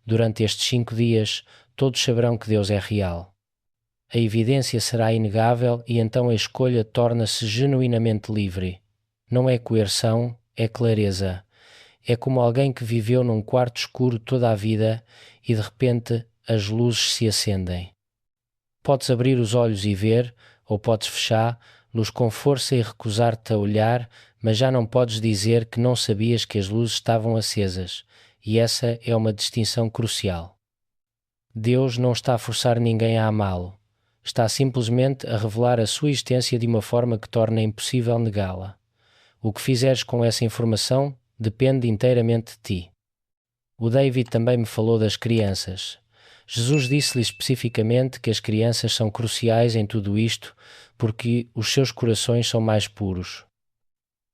Durante estes 5 dias, todos saberão que Deus é real. A evidência será inegável e então a escolha torna-se genuinamente livre. Não é coerção, é clareza. É como alguém que viveu num quarto escuro toda a vida e de repente as luzes se acendem. Podes abrir os olhos e ver, ou podes fechá-los com força e recusar-te a olhar, mas já não podes dizer que não sabias que as luzes estavam acesas, e essa é uma distinção crucial. Deus não está a forçar ninguém a amá-lo. Está simplesmente a revelar a sua existência de uma forma que torna impossível negá-la. O que fizeres com essa informação depende inteiramente de ti. O David também me falou das crianças. Jesus disse-lhe especificamente que as crianças são cruciais em tudo isto porque os seus corações são mais puros.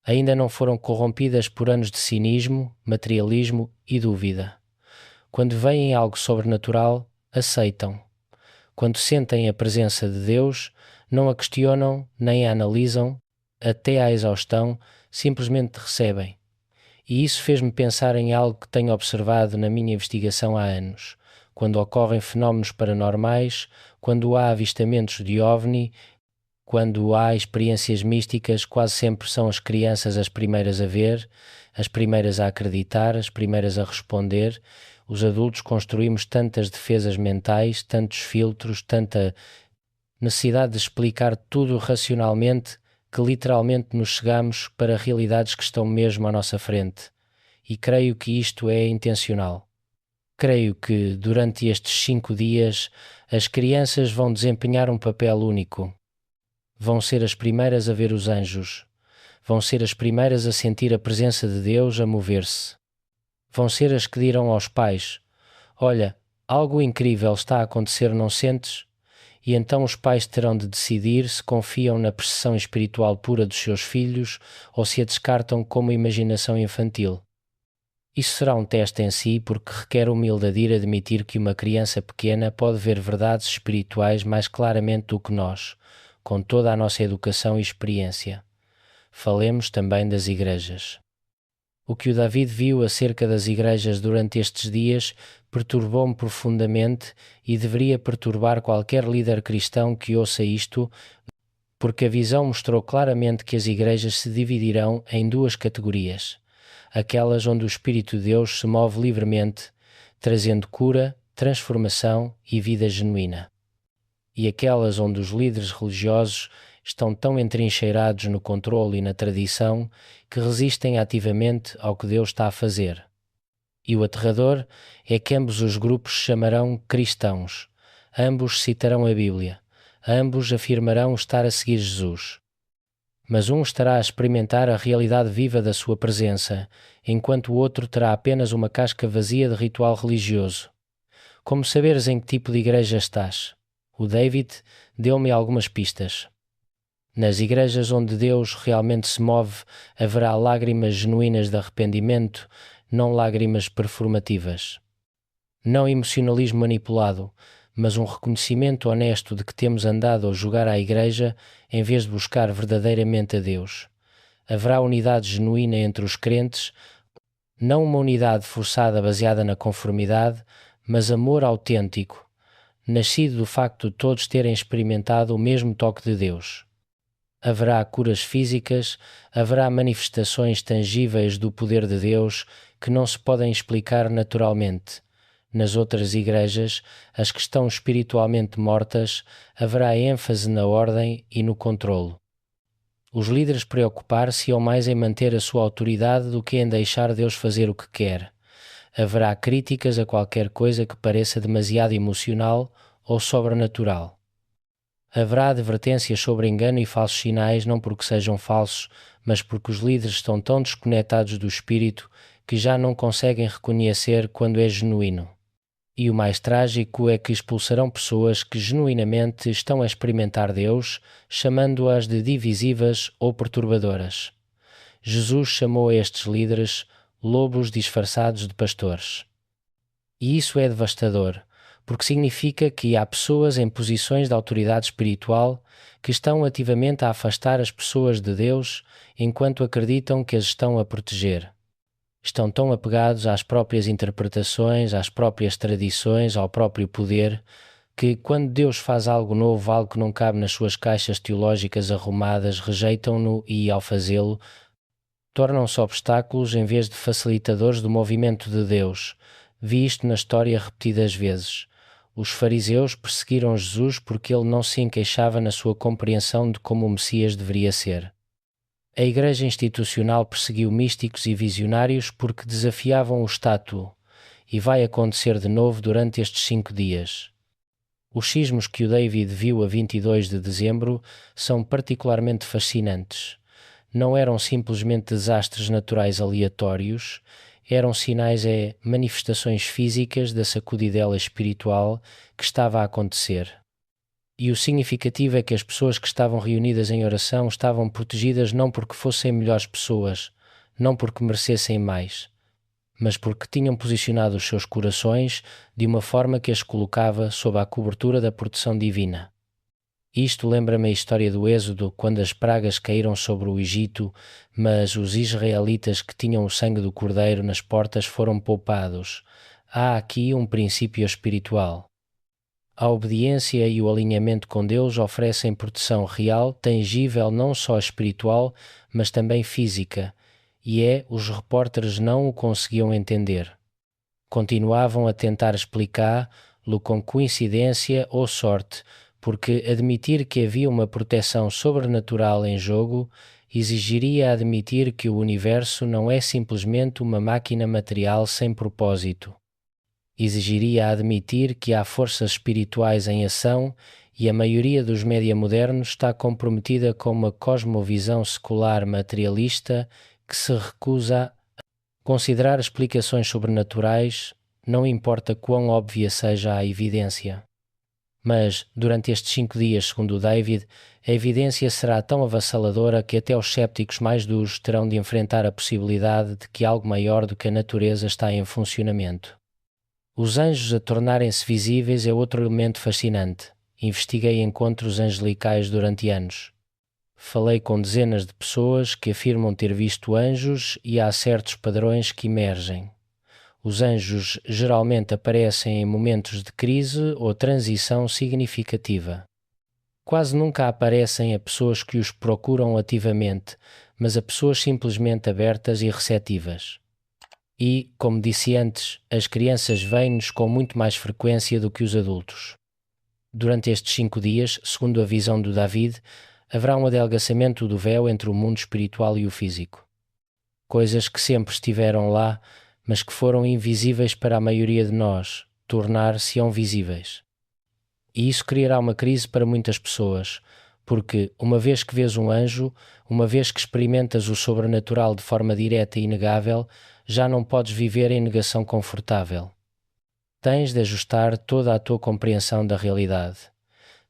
Ainda não foram corrompidas por anos de cinismo, materialismo e dúvida. Quando veem algo sobrenatural, aceitam. Quando sentem a presença de Deus, não a questionam nem a analisam, até à exaustão, simplesmente recebem. E isso fez-me pensar em algo que tenho observado na minha investigação há anos. Quando ocorrem fenómenos paranormais, quando há avistamentos de OVNI, quando há experiências místicas, quase sempre são as crianças as primeiras a ver, as primeiras a acreditar, as primeiras a responder. Os adultos construímos tantas defesas mentais, tantos filtros, tanta necessidade de explicar tudo racionalmente que literalmente nos chegamos para realidades que estão mesmo à nossa frente. E creio que isto é intencional. Creio que durante estes 5 dias as crianças vão desempenhar um papel único. Vão ser as primeiras a ver os anjos. Vão ser as primeiras a sentir a presença de Deus a mover-se. Vão ser as que dirão aos pais: olha, algo incrível está a acontecer, não sentes? E então os pais terão de decidir se confiam na percepção espiritual pura dos seus filhos ou se a descartam como imaginação infantil. Isso será um teste em si porque requer humildade de ir admitir que uma criança pequena pode ver verdades espirituais mais claramente do que nós, com toda a nossa educação e experiência. Falemos também das igrejas. O que o David viu acerca das igrejas durante estes dias perturbou-me profundamente e deveria perturbar qualquer líder cristão que ouça isto, porque a visão mostrou claramente que as igrejas se dividirão em 2 categorias. Aquelas onde o Espírito de Deus se move livremente, trazendo cura, transformação e vida genuína. e aquelas onde os líderes religiosos estão tão entrincheirados no controle e na tradição que resistem ativamente ao que Deus está a fazer. E o aterrador é que ambos os grupos se chamarão cristãos, ambos citarão a Bíblia, ambos afirmarão estar a seguir Jesus. Mas um estará a experimentar a realidade viva da sua presença, enquanto o outro terá apenas uma casca vazia de ritual religioso. Como saberes em que tipo de igreja estás? O David deu-me algumas pistas. Nas igrejas onde Deus realmente se move, haverá lágrimas genuínas de arrependimento, não lágrimas performativas. Não emocionalismo manipulado, mas um reconhecimento honesto de que temos andado a jogar à igreja em vez de buscar verdadeiramente a Deus. Haverá unidade genuína entre os crentes, não uma unidade forçada baseada na conformidade, mas amor autêntico, nascido do facto de todos terem experimentado o mesmo toque de Deus. Haverá curas físicas, haverá manifestações tangíveis do poder de Deus que não se podem explicar naturalmente. Nas outras igrejas, as que estão espiritualmente mortas, haverá ênfase na ordem e no controlo. Os líderes preocupar-se-ão mais em manter a sua autoridade do que em deixar Deus fazer o que quer. Haverá críticas a qualquer coisa que pareça demasiado emocional ou sobrenatural. Haverá advertências sobre engano e falsos sinais, não porque sejam falsos, mas porque os líderes estão tão desconectados do espírito que já não conseguem reconhecer quando é genuíno. E o mais trágico é que expulsarão pessoas que genuinamente estão a experimentar Deus, chamando-as de divisivas ou perturbadoras. Jesus chamou a estes líderes lobos disfarçados de pastores. E isso é devastador, porque significa que há pessoas em posições de autoridade espiritual que estão ativamente a afastar as pessoas de Deus enquanto acreditam que as estão a proteger. Estão tão apegados às próprias interpretações, às próprias tradições, ao próprio poder, que quando Deus faz algo novo, algo que não cabe nas suas caixas teológicas arrumadas, rejeitam-no e, ao fazê-lo, tornam-se obstáculos em vez de facilitadores do movimento de Deus. Vi isto na história repetidas vezes. Os fariseus perseguiram Jesus porque ele não se encaixava na sua compreensão de como o Messias deveria ser. A Igreja institucional perseguiu místicos e visionários porque desafiavam o status, e vai acontecer de novo durante estes 5 dias. Os sismos que o David viu a 22 de dezembro são particularmente fascinantes. Não eram simplesmente desastres naturais aleatórios, eram sinais manifestações físicas da sacudidela espiritual que estava a acontecer. E o significativo é que as pessoas que estavam reunidas em oração estavam protegidas não porque fossem melhores pessoas, não porque merecessem mais, mas porque tinham posicionado os seus corações de uma forma que as colocava sob a cobertura da proteção divina. Isto lembra-me a história do Êxodo, quando as pragas caíram sobre o Egito, mas os israelitas que tinham o sangue do cordeiro nas portas foram poupados. Há aqui um princípio espiritual. A obediência e o alinhamento com Deus oferecem proteção real, tangível, não só espiritual, mas também física, e os repórteres não o conseguiam entender. Continuavam a tentar explicá-lo com coincidência ou sorte, porque admitir que havia uma proteção sobrenatural em jogo exigiria admitir que o universo não é simplesmente uma máquina material sem propósito. Exigiria admitir que há forças espirituais em ação e a maioria dos média modernos está comprometida com uma cosmovisão secular materialista que se recusa a considerar explicações sobrenaturais, não importa quão óbvia seja a evidência. Mas, durante estes 5 dias, segundo o David, a evidência será tão avassaladora que até os cépticos mais duros terão de enfrentar a possibilidade de que algo maior do que a natureza está em funcionamento. Os anjos a tornarem-se visíveis é outro elemento fascinante. Investiguei encontros angelicais durante anos. Falei com dezenas de pessoas que afirmam ter visto anjos e há certos padrões que emergem. Os anjos geralmente aparecem em momentos de crise ou transição significativa. Quase nunca aparecem a pessoas que os procuram ativamente, mas a pessoas simplesmente abertas e receptivas. E, como disse antes, as crianças vêm-nos com muito mais frequência do que os adultos. Durante estes 5 dias, segundo a visão do David, haverá um adelgaçamento do véu entre o mundo espiritual e o físico. Coisas que sempre estiveram lá, mas que foram invisíveis para a maioria de nós, tornar-se-ão visíveis. E isso criará uma crise para muitas pessoas, porque, uma vez que vês um anjo, uma vez que experimentas o sobrenatural de forma direta e inegável, já não podes viver em negação confortável. Tens de ajustar toda a tua compreensão da realidade.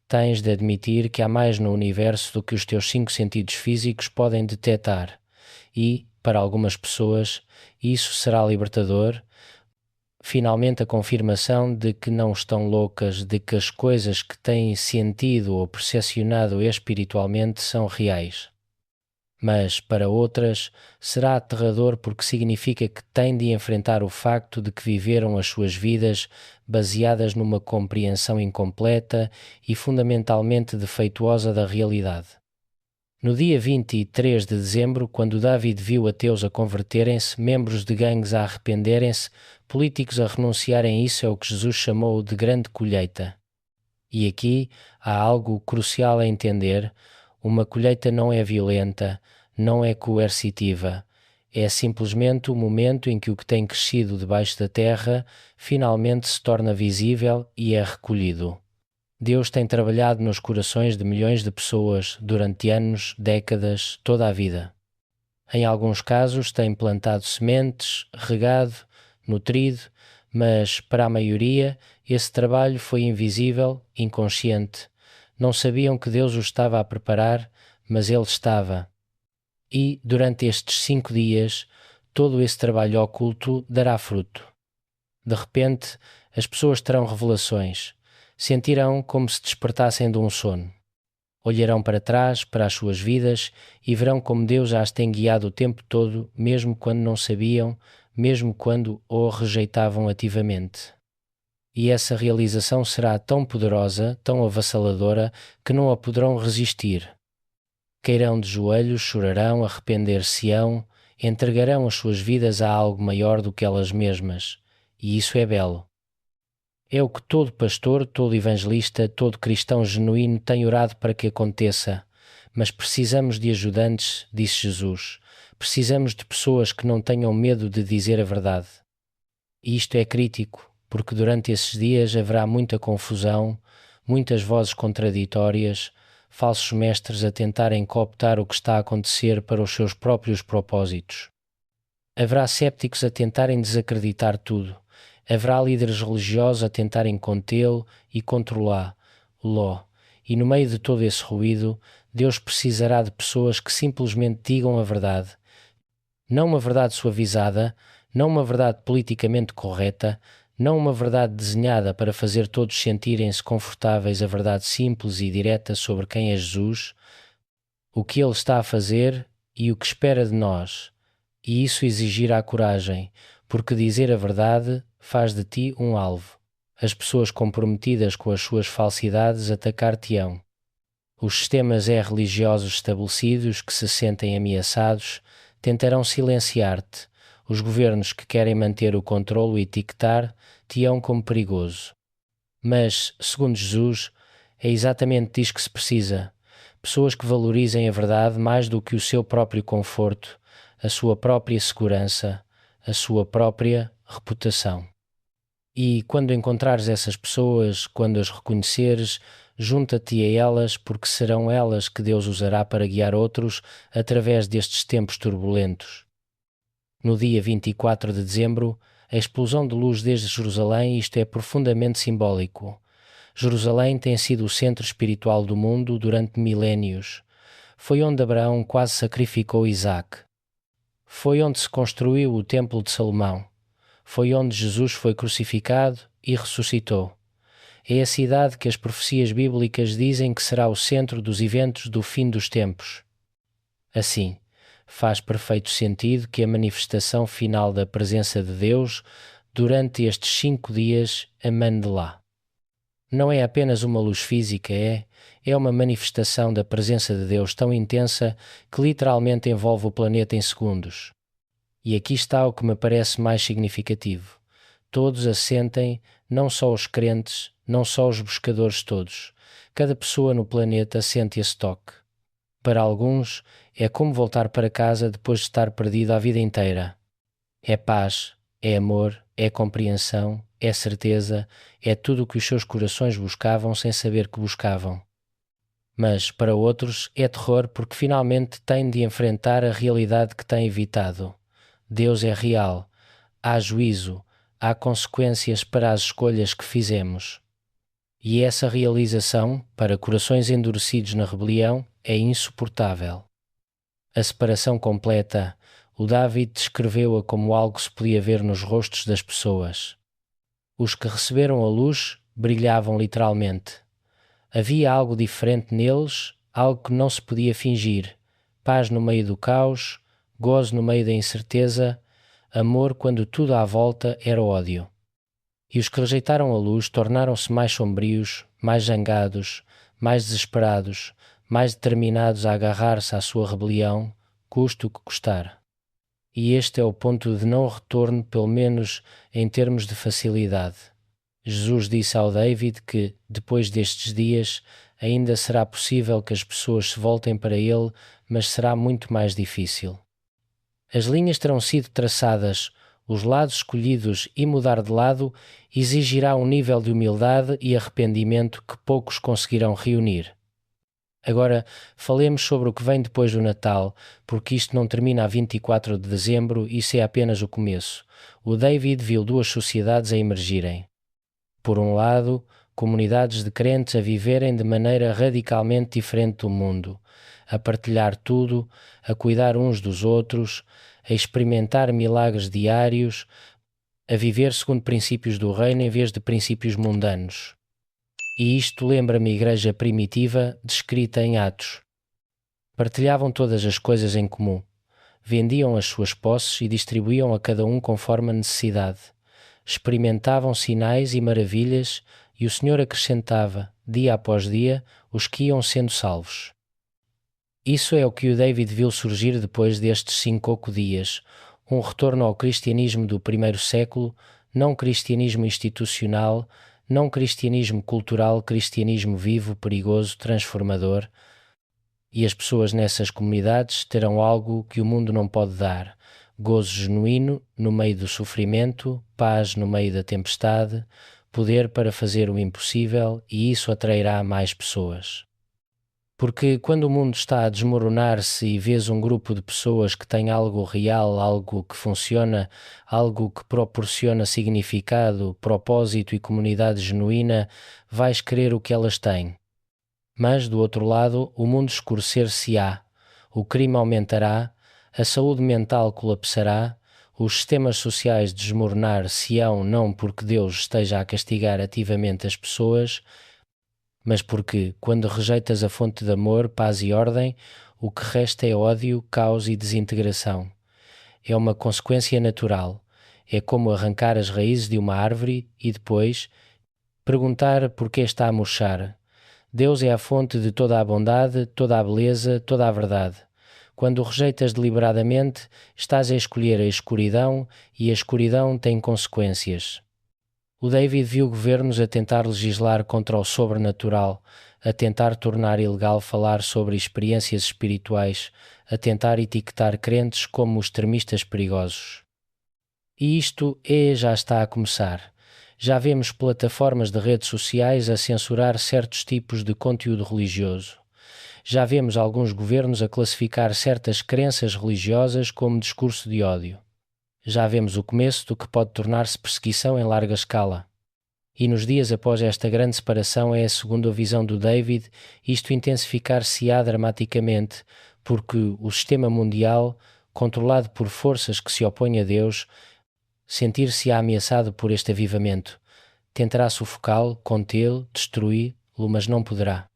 Tens de admitir que há mais no universo do que os teus 5 sentidos físicos podem detectar e, para algumas pessoas, isso será libertador. Finalmente a confirmação de que não estão loucas, de que as coisas que têm sentido ou percepcionado espiritualmente são reais. Mas, para outras, será aterrador porque significa que têm de enfrentar o facto de que viveram as suas vidas baseadas numa compreensão incompleta e fundamentalmente defeituosa da realidade. No dia 23 de dezembro, quando David viu ateus a converterem-se, membros de gangues a arrependerem-se, políticos a renunciarem a isso, é o que Jesus chamou de grande colheita. E aqui há algo crucial a entender. Uma colheita não é violenta, não é coercitiva. É simplesmente o momento em que o que tem crescido debaixo da terra finalmente se torna visível e é recolhido. Deus tem trabalhado nos corações de milhões de pessoas durante anos, décadas, toda a vida. Em alguns casos tem plantado sementes, regado, nutrido, mas para a maioria esse trabalho foi invisível, inconsciente. Não sabiam que Deus os estava a preparar, mas Ele estava. E, durante estes 5 dias, todo esse trabalho oculto dará fruto. De repente, as pessoas terão revelações. Sentirão como se despertassem de um sono. Olharão para trás, para as suas vidas, e verão como Deus já as tem guiado o tempo todo, mesmo quando não sabiam, mesmo quando o rejeitavam ativamente. E essa realização será tão poderosa, tão avassaladora, que não a poderão resistir. Cairão de joelhos, chorarão, arrepender-se-ão, entregarão as suas vidas a algo maior do que elas mesmas, e isso é belo. É o que todo pastor, todo evangelista, todo cristão genuíno tem orado para que aconteça, mas precisamos de ajudantes, disse Jesus. Precisamos de pessoas que não tenham medo de dizer a verdade. E isto é crítico, porque durante esses dias haverá muita confusão, muitas vozes contraditórias, falsos mestres a tentarem cooptar o que está a acontecer para os seus próprios propósitos. Haverá cépticos a tentarem desacreditar tudo. Haverá líderes religiosos a tentarem contê-lo e controlá-lo. E no meio de todo esse ruído, Deus precisará de pessoas que simplesmente digam a verdade. Não uma verdade suavizada, não uma verdade politicamente correta, não uma verdade desenhada para fazer todos sentirem-se confortáveis, a verdade simples e direta sobre quem é Jesus, o que Ele está a fazer e o que espera de nós. E isso exigirá coragem, porque dizer a verdade faz de ti um alvo. As pessoas comprometidas com as suas falsidades atacar-te-ão. Os sistemas religiosos estabelecidos que se sentem ameaçados tentarão silenciar-te. Os governos que querem manter o controlo e etiquetar-te-ão como perigoso. Mas, segundo Jesus, é exatamente disso que se precisa. Pessoas que valorizem a verdade mais do que o seu próprio conforto, a sua própria segurança, a sua própria reputação. E quando encontrares essas pessoas, quando as reconheceres, junta-te a elas, porque serão elas que Deus usará para guiar outros através destes tempos turbulentos. No dia 24 de dezembro, a explosão de luz desde Jerusalém, isto é profundamente simbólico. Jerusalém tem sido o centro espiritual do mundo durante milénios. Foi onde Abraão quase sacrificou Isaque. Foi onde se construiu o Templo de Salomão. Foi onde Jesus foi crucificado e ressuscitou. É a cidade que as profecias bíblicas dizem que será o centro dos eventos do fim dos tempos. Assim, faz perfeito sentido que a manifestação final da presença de Deus durante estes 5 dias emane de lá. Não é apenas uma luz física, é uma manifestação da presença de Deus tão intensa que literalmente envolve o planeta em segundos. E aqui está o que me parece mais significativo. Todos a sentem, não só os crentes, não só os buscadores todos. Cada pessoa no planeta sente esse toque. Para alguns, é como voltar para casa depois de estar perdido a vida inteira. É paz, é amor, é compreensão, é certeza, é tudo o que os seus corações buscavam sem saber que buscavam. Mas, para outros, é terror porque finalmente têm de enfrentar a realidade que têm evitado. Deus é real. Há juízo, há consequências para as escolhas que fizemos. E essa realização, para corações endurecidos na rebelião, é insuportável. A separação completa, o David descreveu-a como algo que se podia ver nos rostos das pessoas. Os que receberam a luz brilhavam literalmente. Havia algo diferente neles, algo que não se podia fingir. Paz no meio do caos, gozo no meio da incerteza, amor quando tudo à volta era ódio. E os que rejeitaram a luz tornaram-se mais sombrios, mais zangados, mais desesperados, mais determinados a agarrar-se à sua rebelião, custe o que custar. E este é o ponto de não retorno, pelo menos em termos de facilidade. Jesus disse ao David que, depois destes dias, ainda será possível que as pessoas se voltem para ele, mas será muito mais difícil. As linhas terão sido traçadas, os lados escolhidos, e mudar de lado exigirá um nível de humildade e arrependimento que poucos conseguirão reunir. Agora, falemos sobre o que vem depois do Natal, porque isto não termina a 24 de dezembro, isso é apenas o começo. O David viu duas sociedades a emergirem. Por um lado, comunidades de crentes a viverem de maneira radicalmente diferente do mundo, a partilhar tudo, a cuidar uns dos outros, a experimentar milagres diários, a viver segundo princípios do reino em vez de princípios mundanos. E isto lembra-me a igreja primitiva descrita em Atos. Partilhavam todas as coisas em comum, vendiam as suas posses e distribuíam a cada um conforme a necessidade. Experimentavam sinais e maravilhas e o Senhor acrescentava, dia após dia, os que iam sendo salvos. Isso é o que o David viu surgir depois destes 5 dias, um retorno ao cristianismo do primeiro século, não cristianismo institucional, não cristianismo cultural, cristianismo vivo, perigoso, transformador. E as pessoas nessas comunidades terão algo que o mundo não pode dar: gozo genuíno no meio do sofrimento, paz no meio da tempestade, poder para fazer o impossível, e isso atrairá mais pessoas. Porque quando o mundo está a desmoronar-se e vês um grupo de pessoas que tem algo real, algo que funciona, algo que proporciona significado, propósito e comunidade genuína, vais querer o que elas têm. Mas, do outro lado, o mundo escurecer-se-á, o crime aumentará, a saúde mental colapsará, os sistemas sociais desmoronar-se-ão não porque Deus esteja a castigar ativamente as pessoas, mas porque, quando rejeitas a fonte de amor, paz e ordem, o que resta é ódio, caos e desintegração. É uma consequência natural. É como arrancar as raízes de uma árvore e depois perguntar por que está a murchar. Deus é a fonte de toda a bondade, toda a beleza, toda a verdade. Quando o rejeitas deliberadamente, estás a escolher a escuridão e a escuridão tem consequências. O David viu governos a tentar legislar contra o sobrenatural, a tentar tornar ilegal falar sobre experiências espirituais, a tentar etiquetar crentes como extremistas perigosos. E isto já está a começar. Já vemos plataformas de redes sociais a censurar certos tipos de conteúdo religioso. Já vemos alguns governos a classificar certas crenças religiosas como discurso de ódio. Já vemos o começo do que pode tornar-se perseguição em larga escala. E nos dias após esta grande separação é, segundo a visão do David, isto intensificar-se-á dramaticamente, porque o sistema mundial, controlado por forças que se opõem a Deus, sentir-se-á ameaçado por este avivamento. Tentará sufocá-lo, contê-lo, destruí-lo, mas não poderá.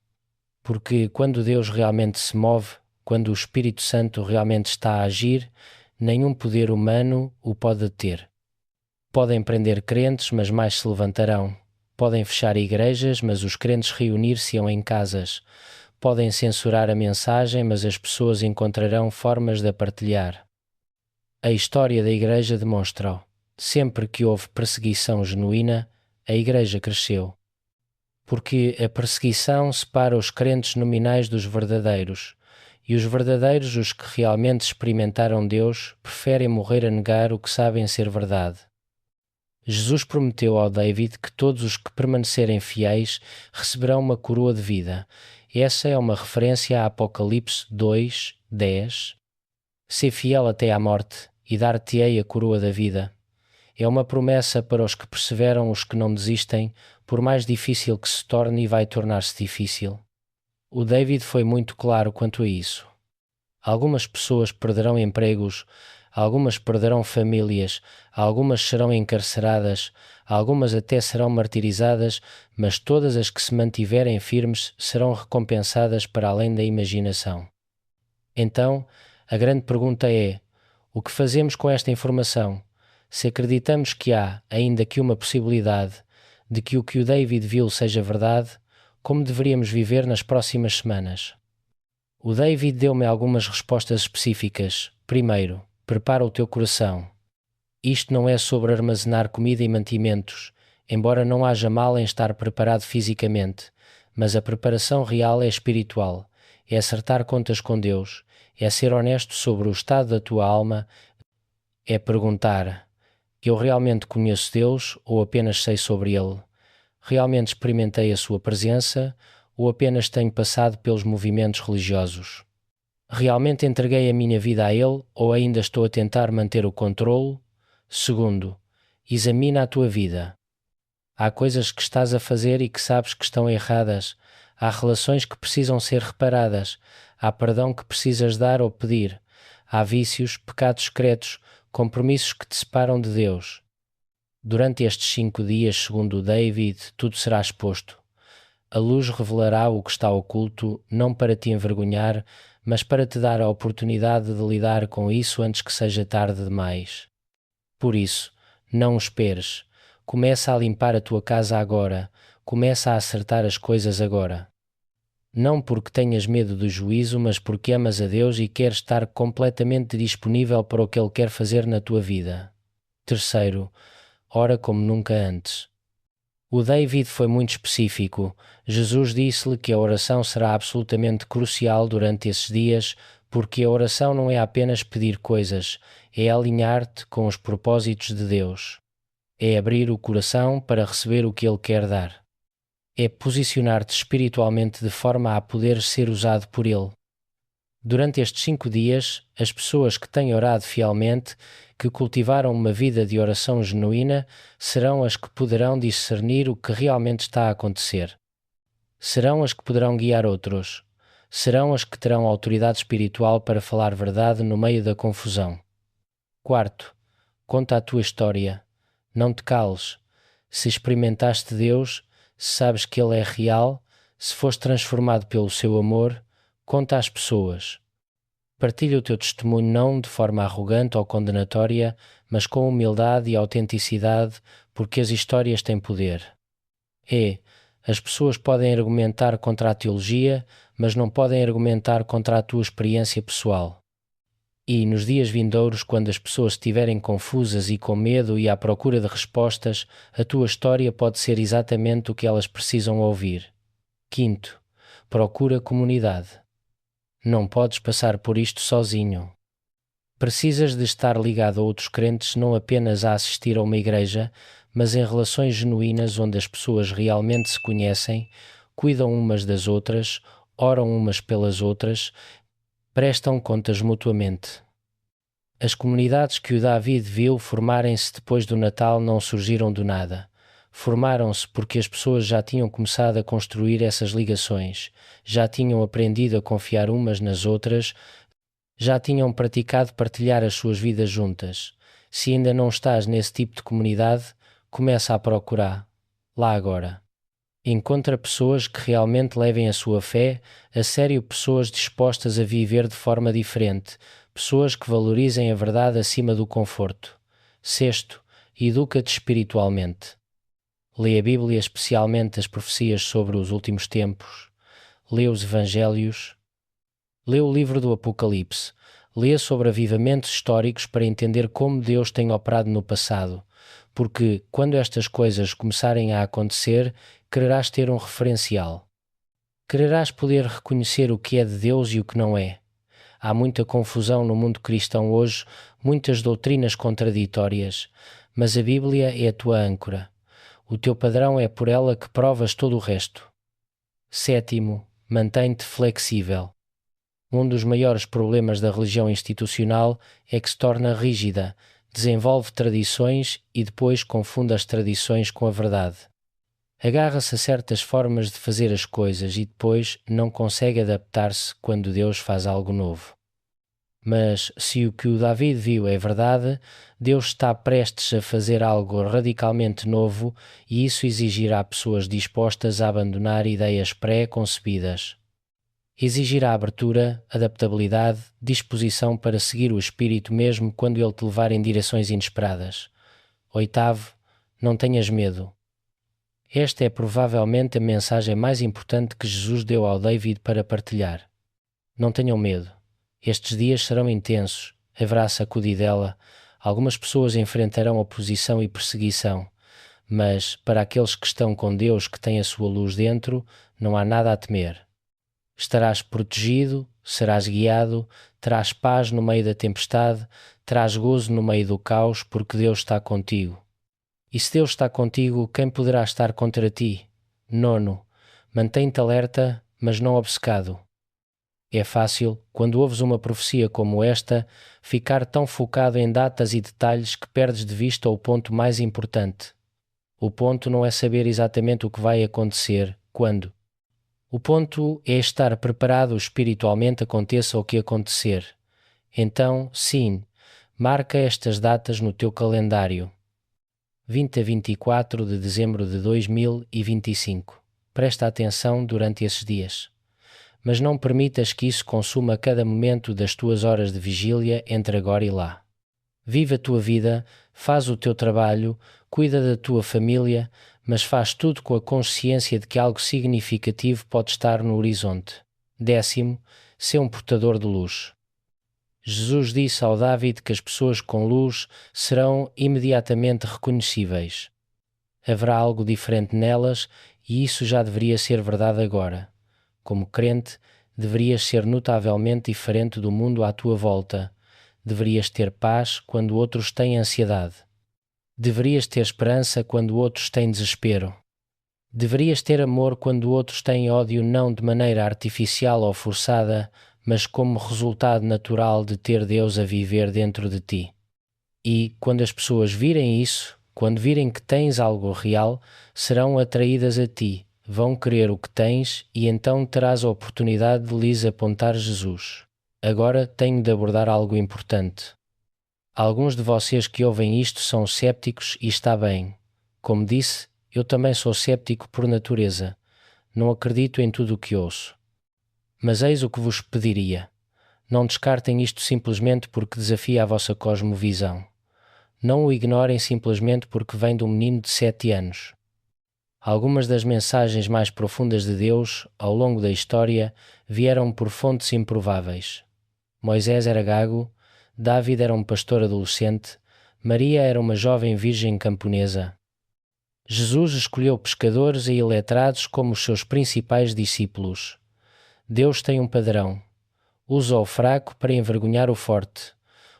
Porque quando Deus realmente se move, quando o Espírito Santo realmente está a agir, nenhum poder humano o pode deter. Podem prender crentes, mas mais se levantarão. Podem fechar igrejas, mas os crentes reunir-se-ão em casas. Podem censurar a mensagem, mas as pessoas encontrarão formas de a partilhar. A história da igreja demonstra-o. Sempre que houve perseguição genuína, a igreja cresceu. Porque a perseguição separa os crentes nominais dos verdadeiros, e os verdadeiros, os que realmente experimentaram Deus, preferem morrer a negar o que sabem ser verdade. Jesus prometeu ao David que todos os que permanecerem fiéis receberão uma coroa de vida. Essa é uma referência a Apocalipse 2, 10. Sê fiel até à morte, e dar-te-ei a coroa da vida. É uma promessa para os que perseveram, os que não desistem, por mais difícil que se torne, e vai tornar-se difícil. O David foi muito claro quanto a isso. Algumas pessoas perderão empregos, algumas perderão famílias, algumas serão encarceradas, algumas até serão martirizadas, mas todas as que se mantiverem firmes serão recompensadas para além da imaginação. Então, a grande pergunta é: o que fazemos com esta informação? Se acreditamos que há, ainda que uma possibilidade, de que o David viu seja verdade, como deveríamos viver nas próximas semanas? O David deu-me algumas respostas específicas. Primeiro, prepara o teu coração. Isto não é sobre armazenar comida e mantimentos, embora não haja mal em estar preparado fisicamente, mas a preparação real é espiritual, é acertar contas com Deus, é ser honesto sobre o estado da tua alma, é perguntar: eu realmente conheço Deus ou apenas sei sobre Ele? Realmente experimentei a sua presença ou apenas tenho passado pelos movimentos religiosos? Realmente entreguei a minha vida a Ele ou ainda estou a tentar manter o controle? Segundo, examina a tua vida. Há coisas que estás a fazer e que sabes que estão erradas. Há relações que precisam ser reparadas. Há perdão que precisas dar ou pedir. Há vícios, pecados secretos, compromissos que te separam de Deus. Durante estes 5 dias, segundo David, tudo será exposto. A luz revelará o que está oculto, não para te envergonhar, mas para te dar a oportunidade de lidar com isso antes que seja tarde demais. Por isso, não esperes. Começa a limpar a tua casa agora. Começa a acertar as coisas agora. Não porque tenhas medo do juízo, mas porque amas a Deus e queres estar completamente disponível para o que Ele quer fazer na tua vida. Terceiro, ora como nunca antes. O David foi muito específico. Jesus disse-lhe que a oração será absolutamente crucial durante esses dias, porque a oração não é apenas pedir coisas, é alinhar-te com os propósitos de Deus. É abrir o coração para receber o que Ele quer dar. É posicionar-te espiritualmente de forma a poder ser usado por Ele. Durante estes 5 dias, as pessoas que têm orado fielmente, que cultivaram uma vida de oração genuína, serão as que poderão discernir o que realmente está a acontecer. Serão as que poderão guiar outros. Serão as que terão autoridade espiritual para falar verdade no meio da confusão. Quarto, conta a tua história. Não te cales. Se experimentaste Deus, se sabes que Ele é real, se foste transformado pelo seu amor, conta às pessoas. Partilha o teu testemunho não de forma arrogante ou condenatória, mas com humildade e autenticidade, porque as histórias têm poder. As pessoas podem argumentar contra a teologia, mas não podem argumentar contra a tua experiência pessoal. E, nos dias vindouros, quando as pessoas estiverem confusas e com medo e à procura de respostas, a tua história pode ser exatamente o que elas precisam ouvir. Quinto, procura comunidade. Não podes passar por isto sozinho. Precisas de estar ligado a outros crentes, não apenas a assistir a uma igreja, mas em relações genuínas onde as pessoas realmente se conhecem, cuidam umas das outras, oram umas pelas outras, prestam contas mutuamente. As comunidades que o David viu formarem-se depois do Natal não surgiram do nada. Formaram-se porque as pessoas já tinham começado a construir essas ligações, já tinham aprendido a confiar umas nas outras, já tinham praticado partilhar as suas vidas juntas. Se ainda não estás nesse tipo de comunidade, começa a procurar. Lá agora. Encontra pessoas que realmente levem a sua fé a sério, pessoas dispostas a viver de forma diferente, pessoas que valorizem a verdade acima do conforto. Sexto, educa-te espiritualmente. Lê a Bíblia, especialmente as profecias sobre os últimos tempos. Lê os Evangelhos. Lê o livro do Apocalipse. Lê sobre avivamentos históricos para entender como Deus tem operado no passado. porque quando estas coisas começarem a acontecer, quererás ter um referencial. Quererás poder reconhecer o que é de Deus e o que não é. Há muita confusão no mundo cristão hoje, muitas doutrinas contraditórias, mas a Bíblia é a tua âncora. O teu padrão é por ela que provas todo o resto. 7. Mantém-te flexível. Um dos maiores problemas da religião institucional é que se torna rígida, desenvolve tradições e depois confunde as tradições com a verdade. Agarra-se a certas formas de fazer as coisas e depois não consegue adaptar-se quando Deus faz algo novo. Mas se o que o David viu é verdade, Deus está prestes a fazer algo radicalmente novo e isso exigirá pessoas dispostas a abandonar ideias pré-concebidas. Exigirá abertura, adaptabilidade, disposição para seguir o Espírito mesmo quando ele te levar em direções inesperadas. 8. Não tenhas medo. Esta é provavelmente a mensagem mais importante que Jesus deu ao David para partilhar. Não tenham medo. Estes dias serão intensos, haverá sacudidela, algumas pessoas enfrentarão oposição e perseguição, mas para aqueles que estão com Deus, que têm a sua luz dentro, não há nada a temer. Estarás protegido, serás guiado, terás paz no meio da tempestade, terás gozo no meio do caos, porque Deus está contigo. E se Deus está contigo, quem poderá estar contra ti? 9. Mantém-te alerta, mas não obcecado. É fácil, quando ouves uma profecia como esta, ficar tão focado em datas e detalhes que perdes de vista o ponto mais importante. O ponto não é saber exatamente o que vai acontecer, quando. O ponto é estar preparado espiritualmente aconteça o que acontecer. Então, sim, marca estas datas no teu calendário. 20 a 24 de dezembro de 2025. Presta atenção durante esses dias. Mas não permitas que isso consuma cada momento das tuas horas de vigília entre agora e lá. Vive a tua vida, faz o teu trabalho, cuida da tua família, mas faz tudo com a consciência de que algo significativo pode estar no horizonte. 10. Sê um portador de luz. Jesus disse ao David que as pessoas com luz serão imediatamente reconhecíveis. Haverá algo diferente nelas e isso já deveria ser verdade agora. Como crente, deverias ser notavelmente diferente do mundo à tua volta. Deverias ter paz quando outros têm ansiedade. Deverias ter esperança quando outros têm desespero. Deverias ter amor quando outros têm ódio, não de maneira artificial ou forçada, mas como resultado natural de ter Deus a viver dentro de ti. E, quando as pessoas virem isso, quando virem que tens algo real, serão atraídas a ti, vão querer o que tens e então terás a oportunidade de lhes apontar Jesus. Agora tenho de abordar algo importante. Alguns de vocês que ouvem isto são cépticos e está bem. Como disse, eu também sou céptico por natureza. Não acredito em tudo o que ouço. Mas eis o que vos pediria. Não descartem isto simplesmente porque desafia a vossa cosmovisão. Não o ignorem simplesmente porque vem de um menino de 7 anos. Algumas das mensagens mais profundas de Deus, ao longo da história, vieram por fontes improváveis. Moisés era gago, David era um pastor adolescente, Maria era uma jovem virgem camponesa. Jesus escolheu pescadores e iletrados como os seus principais discípulos. Deus tem um padrão. Usa o fraco para envergonhar o forte,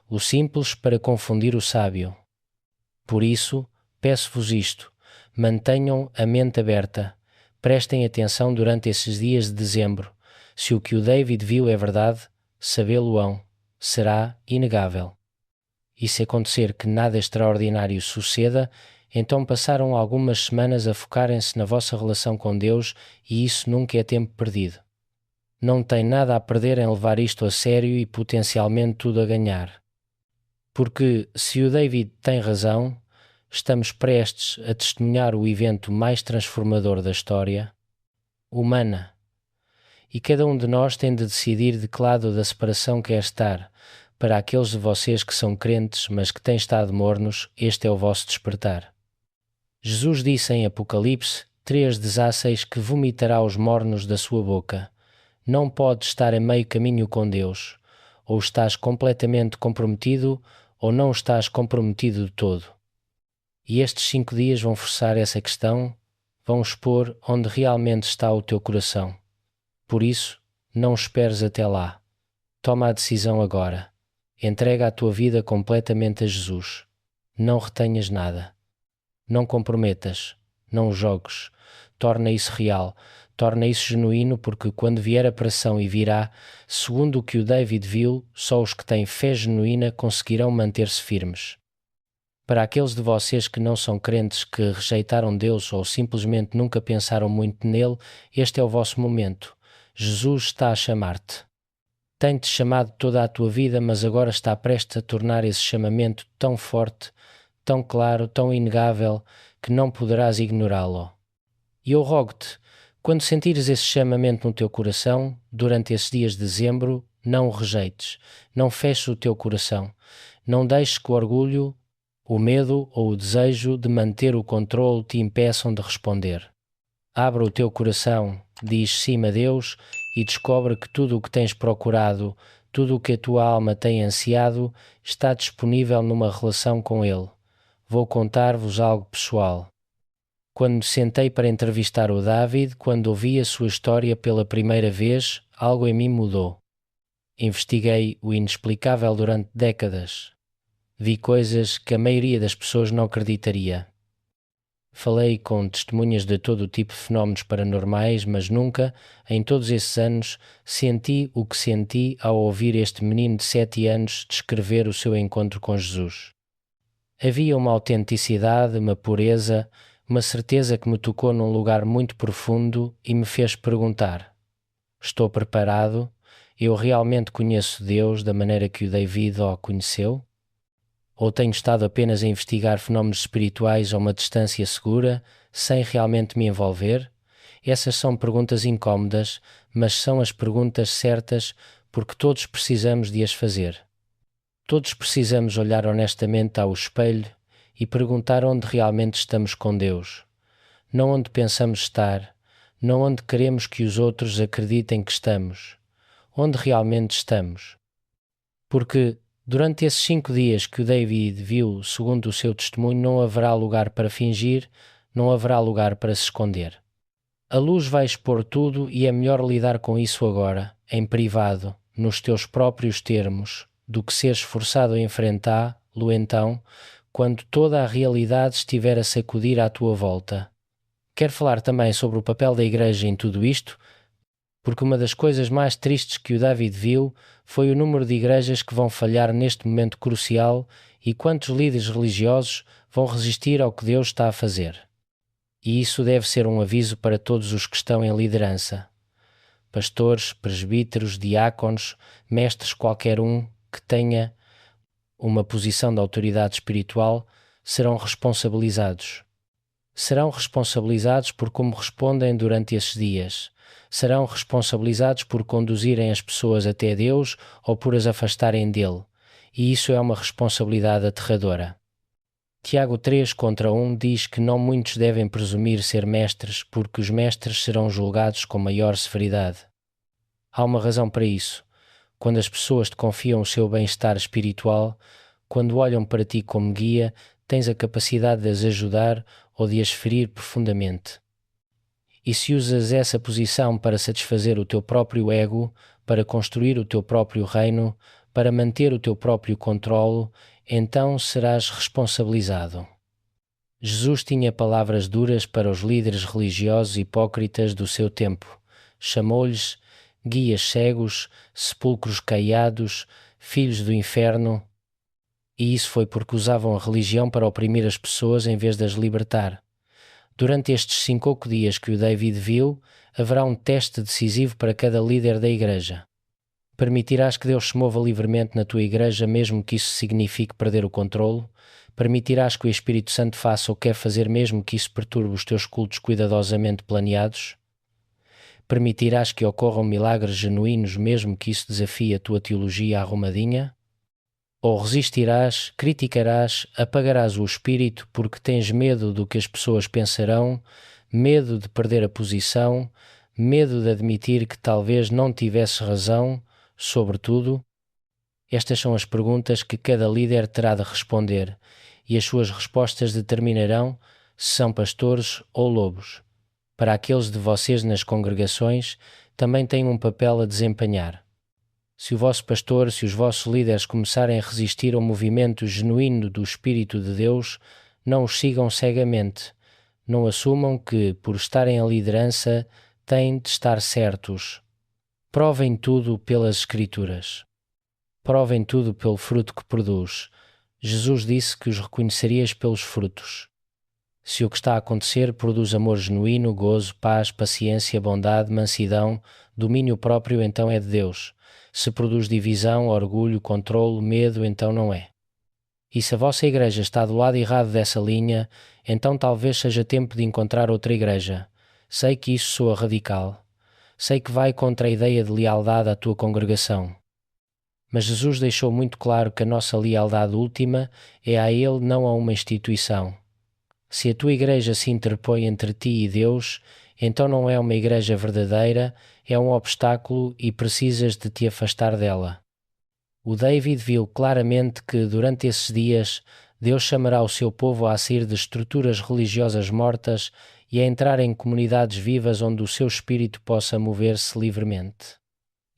o simples para confundir o sábio. Por isso, peço-vos isto. Mantenham a mente aberta. Prestem atenção durante esses dias de dezembro. Se o que o David viu é verdade, sabê-lo-ão. Será inegável. E se acontecer que nada extraordinário suceda, então passaram algumas semanas a focarem-se na vossa relação com Deus e isso nunca é tempo perdido. Não tem nada a perder em levar isto a sério e potencialmente tudo a ganhar. Porque, se o David tem razão, estamos prestes a testemunhar o evento mais transformador da história humana. E cada um de nós tem de decidir de que lado da separação quer estar. Para aqueles de vocês que são crentes, mas que têm estado mornos, este é o vosso despertar. Jesus disse em Apocalipse 3:16 que vomitará os mornos da sua boca. Não podes estar a meio caminho com Deus. Ou estás completamente comprometido, ou não estás comprometido de todo. E estes 5 dias vão forçar essa questão, vão expor onde realmente está o teu coração. Por isso, não esperes até lá. Toma a decisão agora. Entrega a tua vida completamente a Jesus. Não retenhas nada. Não comprometas. Não jogues. Torna isso real. Torna isso genuíno, porque quando vier a pressão e virá, segundo o que o David viu, só os que têm fé genuína conseguirão manter-se firmes. Para aqueles de vocês que não são crentes, que rejeitaram Deus ou simplesmente nunca pensaram muito nele, este é o vosso momento. Jesus está a chamar-te. Tem-te chamado toda a tua vida, mas agora está prestes a tornar esse chamamento tão forte, tão claro, tão inegável, que não poderás ignorá-lo. E eu rogo-te, quando sentires esse chamamento no teu coração, durante esses dias de dezembro, não o rejeites, não feches o teu coração, não deixes que o orgulho, o medo ou o desejo de manter o controle te impeçam de responder. Abre o teu coração, diz sim a Deus e descobre que tudo o que tens procurado, tudo o que a tua alma tem ansiado, está disponível numa relação com Ele. Vou contar-vos algo pessoal. Quando me sentei para entrevistar o David, quando ouvi a sua história pela primeira vez, algo em mim mudou. Investiguei o inexplicável durante décadas. Vi coisas que a maioria das pessoas não acreditaria. Falei com testemunhas de todo o tipo de fenómenos paranormais, mas nunca, em todos esses anos, senti o que senti ao ouvir este menino de 7 anos descrever o seu encontro com Jesus. Havia uma autenticidade, uma pureza, uma certeza que me tocou num lugar muito profundo e me fez perguntar: estou preparado? Eu realmente conheço Deus da maneira que o David o conheceu? Ou tenho estado apenas a investigar fenómenos espirituais a uma distância segura, sem realmente me envolver? Essas são perguntas incómodas, mas são as perguntas certas, porque todos precisamos de as fazer. Todos precisamos olhar honestamente ao espelho e perguntar onde realmente estamos com Deus. Não onde pensamos estar, não onde queremos que os outros acreditem que estamos. Onde realmente estamos. Porque durante esses 5 dias que o David viu, segundo o seu testemunho, não haverá lugar para fingir, não haverá lugar para se esconder. A luz vai expor tudo e é melhor lidar com isso agora, em privado, nos teus próprios termos, do que seres forçado a enfrentá-lo então, quando toda a realidade estiver a sacudir à tua volta. Quero falar também sobre o papel da Igreja em tudo isto, porque uma das coisas mais tristes que o David viu foi o número de igrejas que vão falhar neste momento crucial e quantos líderes religiosos vão resistir ao que Deus está a fazer. E isso deve ser um aviso para todos os que estão em liderança. Pastores, presbíteros, diáconos, mestres, qualquer um que tenha uma posição de autoridade espiritual, serão responsabilizados. Serão responsabilizados por como respondem durante esses dias. Serão responsabilizados por conduzirem as pessoas até Deus ou por as afastarem dele. E isso é uma responsabilidade aterradora. Tiago 3:1 diz que não muitos devem presumir ser mestres, porque os mestres serão julgados com maior severidade. Há uma razão para isso. Quando as pessoas te confiam o seu bem-estar espiritual, quando olham para ti como guia, tens a capacidade de as ajudar ou de as ferir profundamente. E se usas essa posição para satisfazer o teu próprio ego, para construir o teu próprio reino, para manter o teu próprio controlo, então serás responsabilizado. Jesus tinha palavras duras para os líderes religiosos hipócritas do seu tempo. Chamou-lhes guias cegos, sepulcros caiados, filhos do inferno. E isso foi porque usavam a religião para oprimir as pessoas em vez de as libertar. Durante estes 5 dias que o David viu, haverá um teste decisivo para cada líder da igreja. Permitirás que Deus se mova livremente na tua igreja, mesmo que isso signifique perder o controlo? Permitirás que o Espírito Santo faça o que quer fazer, mesmo que isso perturbe os teus cultos cuidadosamente planeados? Permitirás que ocorram milagres genuínos, mesmo que isso desafie a tua teologia arrumadinha? Ou resistirás, criticarás, apagarás o espírito porque tens medo do que as pessoas pensarão, medo de perder a posição, medo de admitir que talvez não tivesses razão, sobretudo? Estas são as perguntas que cada líder terá de responder, e as suas respostas determinarão se são pastores ou lobos. Para aqueles de vocês nas congregações, também têm um papel a desempenhar. Se o vosso pastor, se os vossos líderes começarem a resistir ao movimento genuíno do Espírito de Deus, não os sigam cegamente. Não assumam que, por estarem à liderança, têm de estar certos. Provem tudo pelas Escrituras. Provem tudo pelo fruto que produz. Jesus disse que os reconhecerias pelos frutos. Se o que está a acontecer produz amor genuíno, gozo, paz, paciência, bondade, mansidão, domínio próprio, então é de Deus. Se produz divisão, orgulho, controlo, medo, então não é. E se a vossa igreja está do lado errado dessa linha, então talvez seja tempo de encontrar outra igreja. Sei que isso soa radical. Sei que vai contra a ideia de lealdade à tua congregação. Mas Jesus deixou muito claro que a nossa lealdade última é a Ele, não a uma instituição. Se a tua igreja se interpõe entre ti e Deus, então não é uma igreja verdadeira, é um obstáculo e precisas de te afastar dela. O David viu claramente que, durante esses dias, Deus chamará o seu povo a sair de estruturas religiosas mortas e a entrar em comunidades vivas onde o seu espírito possa mover-se livremente.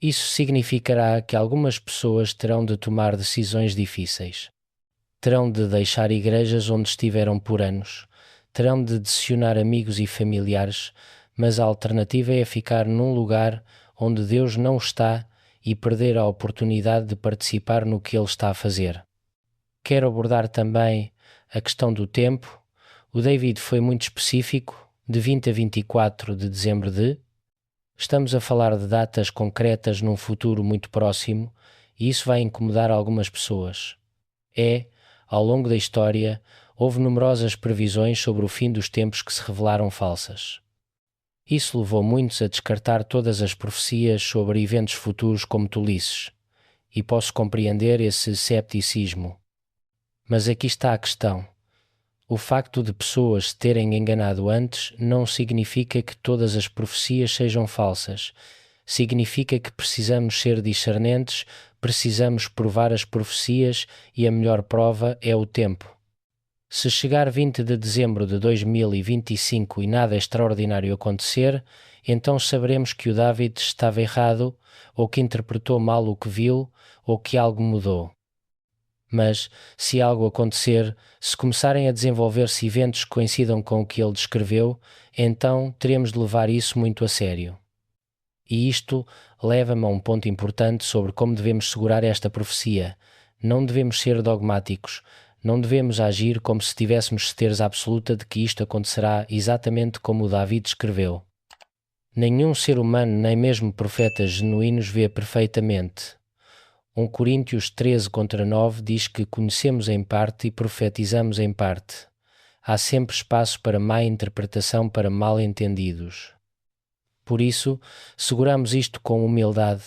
Isso significará que algumas pessoas terão de tomar decisões difíceis. Terão de deixar igrejas onde estiveram por anos. Terão de decepcionar amigos e familiares, mas a alternativa é ficar num lugar onde Deus não está e perder a oportunidade de participar no que Ele está a fazer. Quero abordar também a questão do tempo. O David foi muito específico, de 20 a 24 de dezembro de... Estamos a falar de datas concretas num futuro muito próximo e isso vai incomodar algumas pessoas. Ao longo da história, houve numerosas previsões sobre o fim dos tempos que se revelaram falsas. Isso levou muitos a descartar todas as profecias sobre eventos futuros como tolices, e posso compreender esse cepticismo. Mas aqui está a questão. O facto de pessoas se terem enganado antes não significa que todas as profecias sejam falsas. Significa que precisamos ser discernentes, precisamos provar as profecias e a melhor prova é o tempo. Se chegar 20 de dezembro de 2025 e nada extraordinário acontecer, então saberemos que o David estava errado, ou que interpretou mal o que viu, ou que algo mudou. Mas, se algo acontecer, se começarem a desenvolver-se eventos que coincidam com o que ele descreveu, então teremos de levar isso muito a sério. E isto leva-me a um ponto importante sobre como devemos segurar esta profecia. Não devemos ser dogmáticos. Não devemos agir como se tivéssemos certeza absoluta de que isto acontecerá exatamente como o David escreveu. Nenhum ser humano, nem mesmo profetas genuínos, vê perfeitamente. 1 Coríntios 13:9 diz que conhecemos em parte e profetizamos em parte. Há sempre espaço para má interpretação, para mal-entendidos. Por isso, seguramos isto com humildade,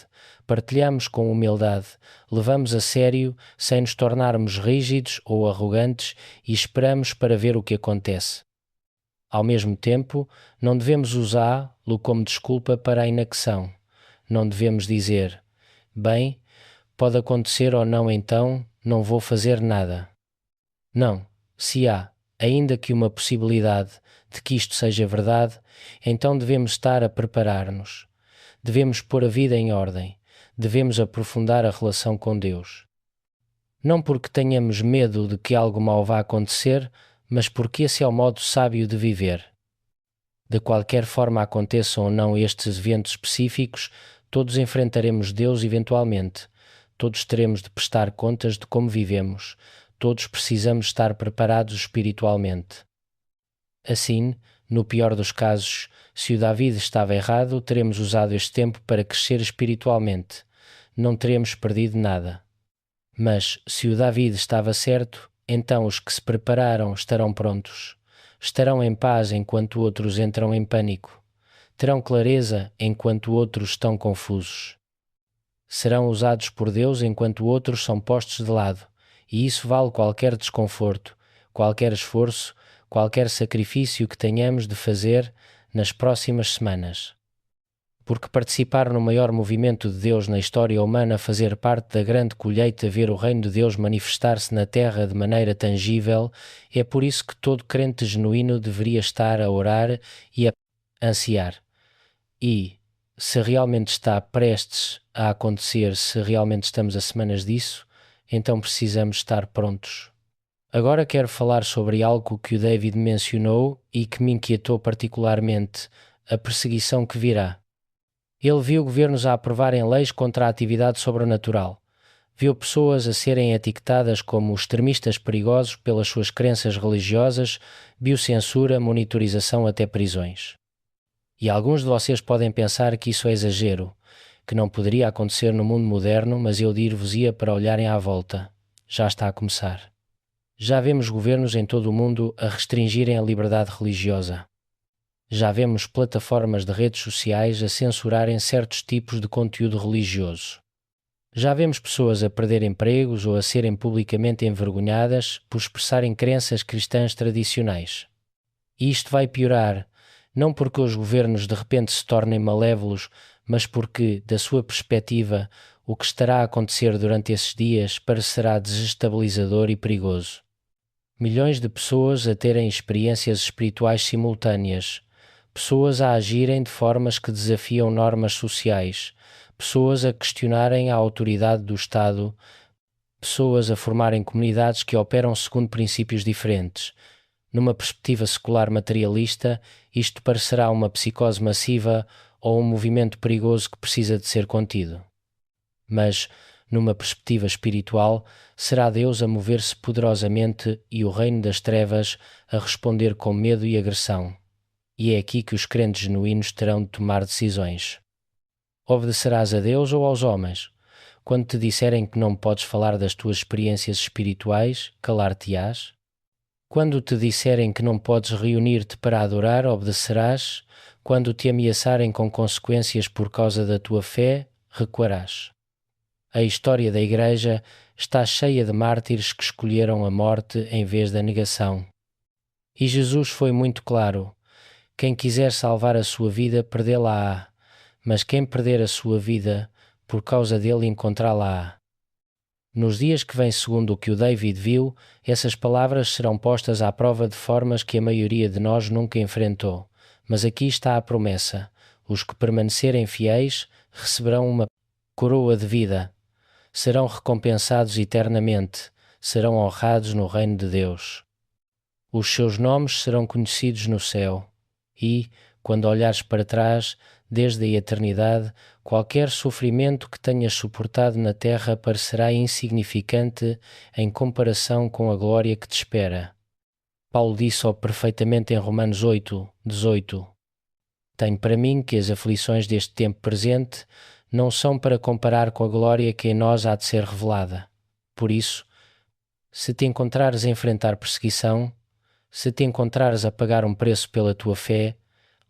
partilhamos com humildade, levamos a sério sem nos tornarmos rígidos ou arrogantes e esperamos para ver o que acontece. Ao mesmo tempo, não devemos usá-lo como desculpa para a inacção. Não devemos dizer, bem, pode acontecer ou não, então não vou fazer nada. Não, se há, ainda que uma possibilidade de que isto seja verdade, então devemos estar a preparar-nos. Devemos pôr a vida em ordem. Devemos aprofundar a relação com Deus. Não porque tenhamos medo de que algo mau vá acontecer, mas porque esse é o modo sábio de viver. De qualquer forma aconteçam ou não estes eventos específicos, todos enfrentaremos Deus eventualmente. Todos teremos de prestar contas de como vivemos. Todos precisamos estar preparados espiritualmente. Assim, no pior dos casos, se o David estava errado, teremos usado este tempo para crescer espiritualmente. Não teremos perdido nada. Mas, se o David estava certo, então os que se prepararam estarão prontos. Estarão em paz enquanto outros entram em pânico. Terão clareza enquanto outros estão confusos. Serão usados por Deus enquanto outros são postos de lado, e isso vale qualquer desconforto, qualquer esforço, qualquer sacrifício que tenhamos de fazer nas próximas semanas. porque participar no maior movimento de Deus na história humana, fazer parte da grande colheita, ver o reino de Deus manifestar-se na Terra de maneira tangível, é por isso que todo crente genuíno deveria estar a orar e a ansiar. E, se realmente está prestes a acontecer, se realmente estamos a semanas disso, então precisamos estar prontos. Agora quero falar sobre algo que o David mencionou e que me inquietou particularmente: a perseguição que virá. Ele viu governos a aprovarem leis contra a atividade sobrenatural. Viu pessoas a serem etiquetadas como extremistas perigosos pelas suas crenças religiosas, viu censura, monitorização até prisões. E alguns de vocês podem pensar que isso é exagero, que não poderia acontecer no mundo moderno, mas eu dir-vos-ia para olharem à volta. Já está a começar. Já vemos governos em todo o mundo a restringirem a liberdade religiosa. Já vemos plataformas de redes sociais a censurarem certos tipos de conteúdo religioso. Já vemos pessoas a perder empregos ou a serem publicamente envergonhadas por expressarem crenças cristãs tradicionais. E isto vai piorar, não porque os governos de repente se tornem malévolos, mas porque, da sua perspectiva, o que estará a acontecer durante esses dias parecerá desestabilizador e perigoso. Milhões de pessoas a terem experiências espirituais simultâneas, pessoas a agirem de formas que desafiam normas sociais, pessoas a questionarem a autoridade do Estado, pessoas a formarem comunidades que operam segundo princípios diferentes. Numa perspectiva secular materialista, isto parecerá uma psicose massiva ou um movimento perigoso que precisa de ser contido. Mas, numa perspectiva espiritual, será Deus a mover-se poderosamente e o reino das trevas a responder com medo e agressão. E é aqui que os crentes genuínos terão de tomar decisões. Obedecerás a Deus ou aos homens? Quando te disserem que não podes falar das tuas experiências espirituais, calar-te-ás? Quando te disserem que não podes reunir-te para adorar, obedecerás? Quando te ameaçarem com consequências por causa da tua fé, recuarás. A história da Igreja está cheia de mártires que escolheram a morte em vez da negação. E Jesus foi muito claro: quem quiser salvar a sua vida, perdê-la-á, mas quem perder a sua vida, por causa dele encontrá-la-á. Nos dias que vêm, segundo o que o David viu, essas palavras serão postas à prova de formas que a maioria de nós nunca enfrentou. Mas aqui está a promessa: os que permanecerem fiéis receberão uma coroa de vida, serão recompensados eternamente, serão honrados no reino de Deus. Os seus nomes serão conhecidos no céu. E, quando olhares para trás, desde a eternidade, qualquer sofrimento que tenhas suportado na terra parecerá insignificante em comparação com a glória que te espera. Paulo disse-o perfeitamente em Romanos 8:18. Tenho para mim que as aflições deste tempo presente não são para comparar com a glória que em nós há de ser revelada. Por isso, se te encontrares a enfrentar perseguição, se te encontrares a pagar um preço pela tua fé,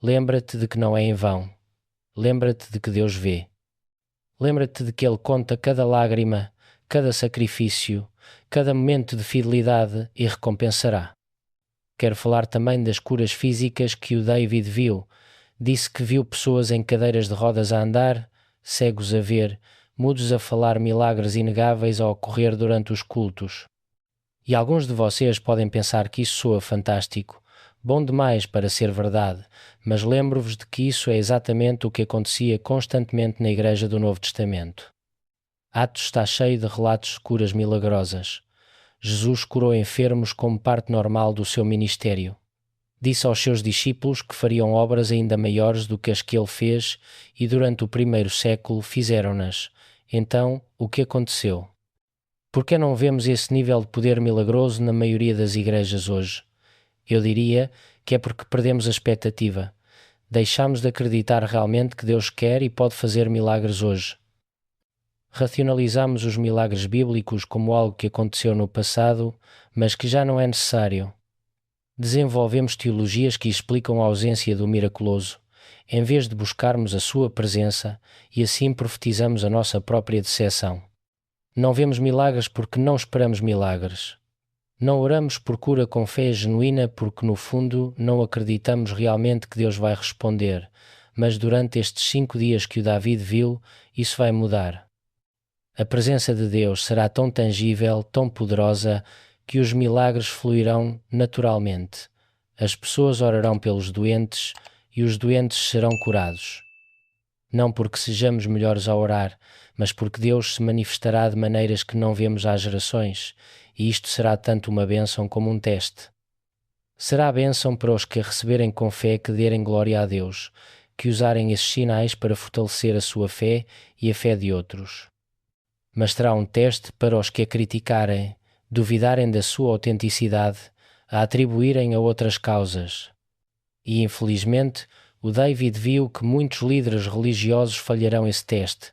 lembra-te de que não é em vão. Lembra-te de que Deus vê. Lembra-te de que Ele conta cada lágrima, cada sacrifício, cada momento de fidelidade e recompensará. Quero falar também das curas físicas que o David viu. Disse que viu pessoas em cadeiras de rodas a andar, cegos a ver, mudos a falar, milagres inegáveis a ocorrer durante os cultos. E alguns de vocês podem pensar que isso soa fantástico, bom demais para ser verdade, mas lembro-vos de que isso é exatamente o que acontecia constantemente na Igreja do Novo Testamento. Atos está cheio de relatos de curas milagrosas. Jesus curou enfermos como parte normal do seu ministério. Disse aos seus discípulos que fariam obras ainda maiores do que as que ele fez e durante o primeiro século fizeram-nas. Então, o que aconteceu? Por que não vemos esse nível de poder milagroso na maioria das igrejas hoje? Eu diria que é porque perdemos a expectativa. Deixamos de acreditar realmente que Deus quer e pode fazer milagres hoje. Racionalizamos os milagres bíblicos como algo que aconteceu no passado, mas que já não é necessário. Desenvolvemos teologias que explicam a ausência do miraculoso, em vez de buscarmos a sua presença, e assim profetizamos a nossa própria decepção. Não vemos milagres porque não esperamos milagres. Não oramos por cura com fé genuína porque, no fundo, não acreditamos realmente que Deus vai responder, mas durante estes 5 dias que o David viu, isso vai mudar. A presença de Deus será tão tangível, tão poderosa, que os milagres fluirão naturalmente. As pessoas orarão pelos doentes e os doentes serão curados. Não porque sejamos melhores a orar, mas porque Deus se manifestará de maneiras que não vemos há gerações, e isto será tanto uma bênção como um teste. Será a bênção para os que a receberem com fé que derem glória a Deus, que usarem esses sinais para fortalecer a sua fé e a fé de outros. Mas será um teste para os que a criticarem, duvidarem da sua autenticidade, a atribuírem a outras causas. E, infelizmente, o David viu que muitos líderes religiosos falharão esse teste.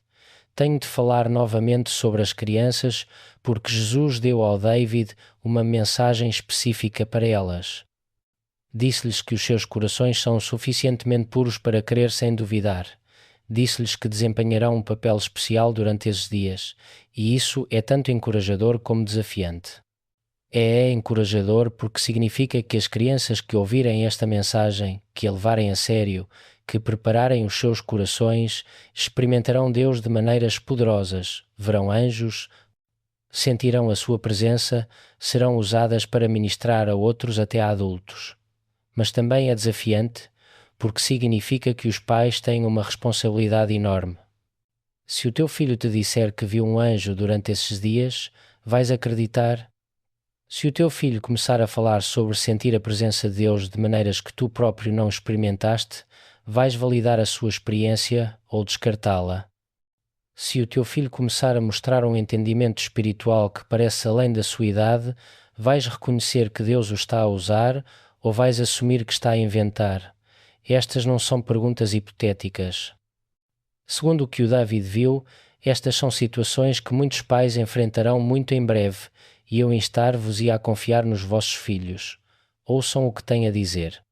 Tenho de falar novamente sobre as crianças, porque Jesus deu ao David uma mensagem específica para elas. Disse-lhes que os seus corações são suficientemente puros para crer sem duvidar. Disse-lhes que desempenharão um papel especial durante esses dias, e isso é tanto encorajador como desafiante. É encorajador porque significa que as crianças que ouvirem esta mensagem, que a levarem a sério, que prepararem os seus corações, experimentarão Deus de maneiras poderosas, verão anjos, sentirão a sua presença, serão usadas para ministrar a outros até a adultos. Mas também é desafiante porque significa que os pais têm uma responsabilidade enorme. Se o teu filho te disser que viu um anjo durante esses dias, vais acreditar? Se o teu filho começar a falar sobre sentir a presença de Deus de maneiras que tu próprio não experimentaste, vais validar a sua experiência ou descartá-la. Se o teu filho começar a mostrar um entendimento espiritual que parece além da sua idade, vais reconhecer que Deus o está a usar ou vais assumir que está a inventar? Estas não são perguntas hipotéticas. Segundo o que o David viu, estas são situações que muitos pais enfrentarão muito em breve, e eu instar-vos a confiar nos vossos filhos. Ouçam o que têm a dizer.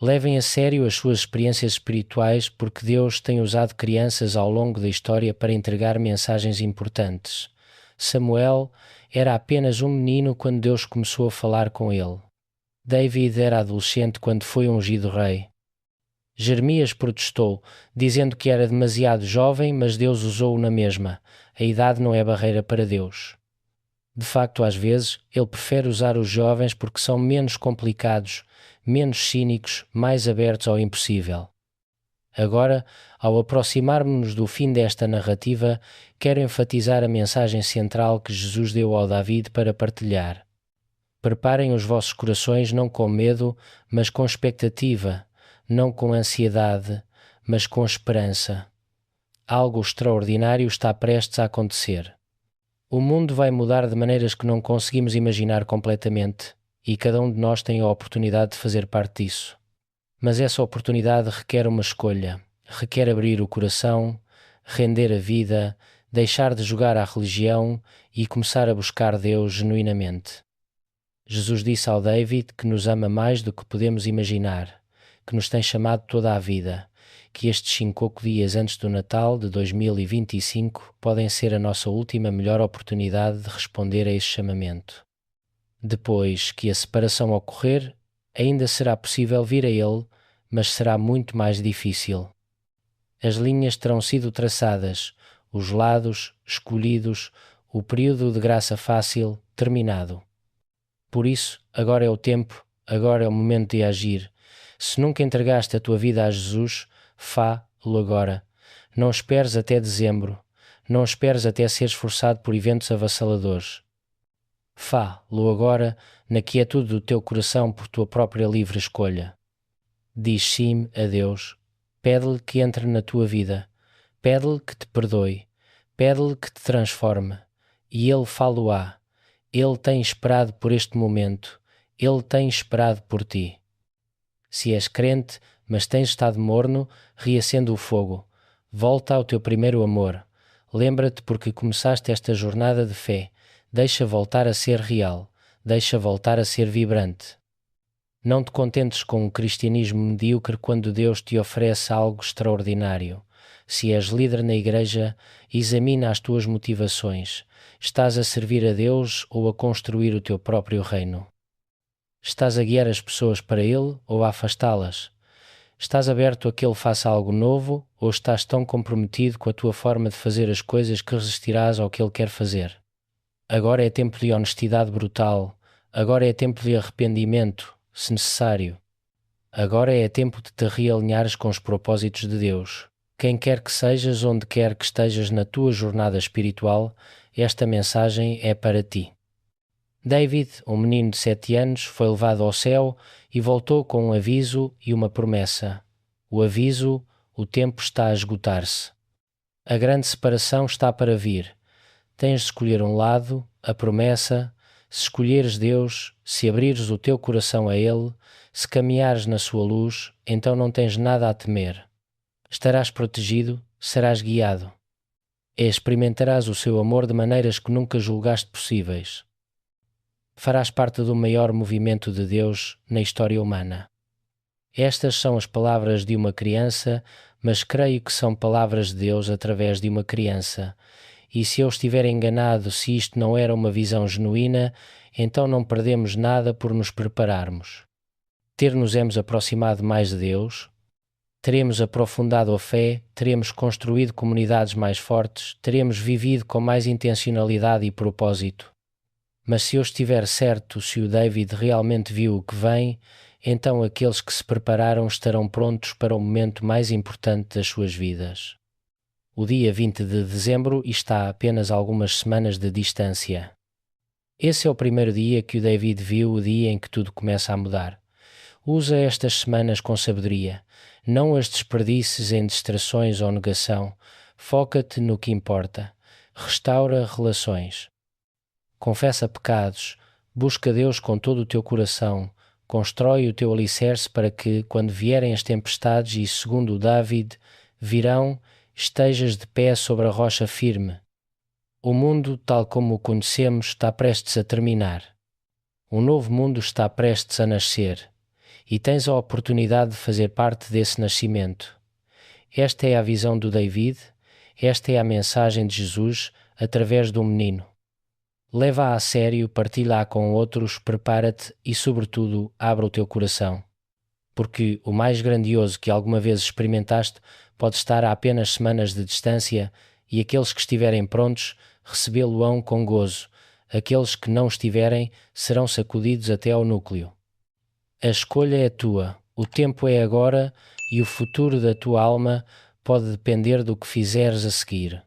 Levem a sério as suas experiências espirituais, porque Deus tem usado crianças ao longo da história para entregar mensagens importantes. Samuel era apenas um menino quando Deus começou a falar com ele. David era adolescente quando foi ungido rei. Jeremias protestou, dizendo que era demasiado jovem, mas Deus usou-o na mesma. A idade não é barreira para Deus. De facto, às vezes, Ele prefere usar os jovens porque são menos complicados, menos cínicos, mais abertos ao impossível. Agora, ao aproximarmos-nos do fim desta narrativa, quero enfatizar a mensagem central que Jesus deu ao David para partilhar. Preparem os vossos corações não com medo, mas com expectativa, não com ansiedade, mas com esperança. Algo extraordinário está prestes a acontecer. O mundo vai mudar de maneiras que não conseguimos imaginar completamente, e cada um de nós tem a oportunidade de fazer parte disso. Mas essa oportunidade requer uma escolha, requer abrir o coração, render a vida, deixar de jogar à religião e começar a buscar Deus genuinamente. Jesus disse ao David que nos ama mais do que podemos imaginar, que nos tem chamado toda a vida, que estes 5 dias antes do Natal de 2025 podem ser a nossa última melhor oportunidade de responder a esse chamamento. Depois que a separação ocorrer, ainda será possível vir a Ele, mas será muito mais difícil. As linhas terão sido traçadas, os lados escolhidos, o período de graça fácil terminado. Por isso, agora é o tempo, agora é o momento de agir. Se nunca entregaste a tua vida a Jesus, fá-lo agora. Não esperes até dezembro. Não esperes até seres forçado por eventos avassaladores. Fá-lo agora na quietude do teu coração por tua própria livre escolha. Diz sim a Deus. Pede-lhe que entre na tua vida. Pede-lhe que te perdoe. Pede-lhe que te transforme. E Ele fá-lo-á. Ele tem esperado por este momento. Ele tem esperado por ti. Se és crente, mas tens estado morno, reacende o fogo. Volta ao teu primeiro amor. Lembra-te porque começaste esta jornada de fé. Deixa voltar a ser real. Deixa voltar a ser vibrante. Não te contentes com um cristianismo medíocre quando Deus te oferece algo extraordinário. Se és líder na igreja, examina as tuas motivações. Estás a servir a Deus ou a construir o teu próprio reino? Estás a guiar as pessoas para Ele ou a afastá-las? Estás aberto a que Ele faça algo novo ou estás tão comprometido com a tua forma de fazer as coisas que resistirás ao que Ele quer fazer? Agora é tempo de honestidade brutal. Agora é tempo de arrependimento, se necessário. Agora é tempo de te realinhares com os propósitos de Deus. Quem quer que sejas, onde quer que estejas na tua jornada espiritual, esta mensagem é para ti. David, um menino de 7 anos, foi levado ao céu e voltou com um aviso e uma promessa. O aviso: o tempo está a esgotar-se. A grande separação está para vir. Tens de escolher um lado, a promessa. Se escolheres Deus, se abrires o teu coração a Ele, se caminhares na sua luz, então não tens nada a temer. Estarás protegido, serás guiado. Experimentarás o seu amor de maneiras que nunca julgaste possíveis. Farás parte do maior movimento de Deus na história humana. Estas são as palavras de uma criança, mas creio que são palavras de Deus através de uma criança. E se eu estiver enganado, se isto não era uma visão genuína, então não perdemos nada por nos prepararmos. Ter-nos-emos aproximado mais de Deus, teremos aprofundado a fé, teremos construído comunidades mais fortes, teremos vivido com mais intencionalidade e propósito. Mas se eu estiver certo, se o David realmente viu o que vem, então aqueles que se prepararam estarão prontos para o momento mais importante das suas vidas. O dia 20 de dezembro está a apenas algumas semanas de distância. Esse é o primeiro dia que o David viu, o dia em que tudo começa a mudar. Usa estas semanas com sabedoria. Não as desperdices em distrações ou negação. Foca-te no que importa. Restaura relações. Confessa pecados. Busca Deus com todo o teu coração. Constrói o teu alicerce para que, quando vierem as tempestades e, segundo o David, virão, estejas de pé sobre a rocha firme. O mundo, tal como o conhecemos, está prestes a terminar. Um novo mundo está prestes a nascer. E tens a oportunidade de fazer parte desse nascimento. Esta é a visão do David, esta é a mensagem de Jesus através de um menino. Leva-a a sério, partilha-a com outros, prepara-te e, sobretudo, abre o teu coração. Porque o mais grandioso que alguma vez experimentaste pode estar a apenas semanas de distância e aqueles que estiverem prontos recebê-lo-ão com gozo. Aqueles que não estiverem serão sacudidos até ao núcleo. A escolha é tua, o tempo é agora e o futuro da tua alma pode depender do que fizeres a seguir.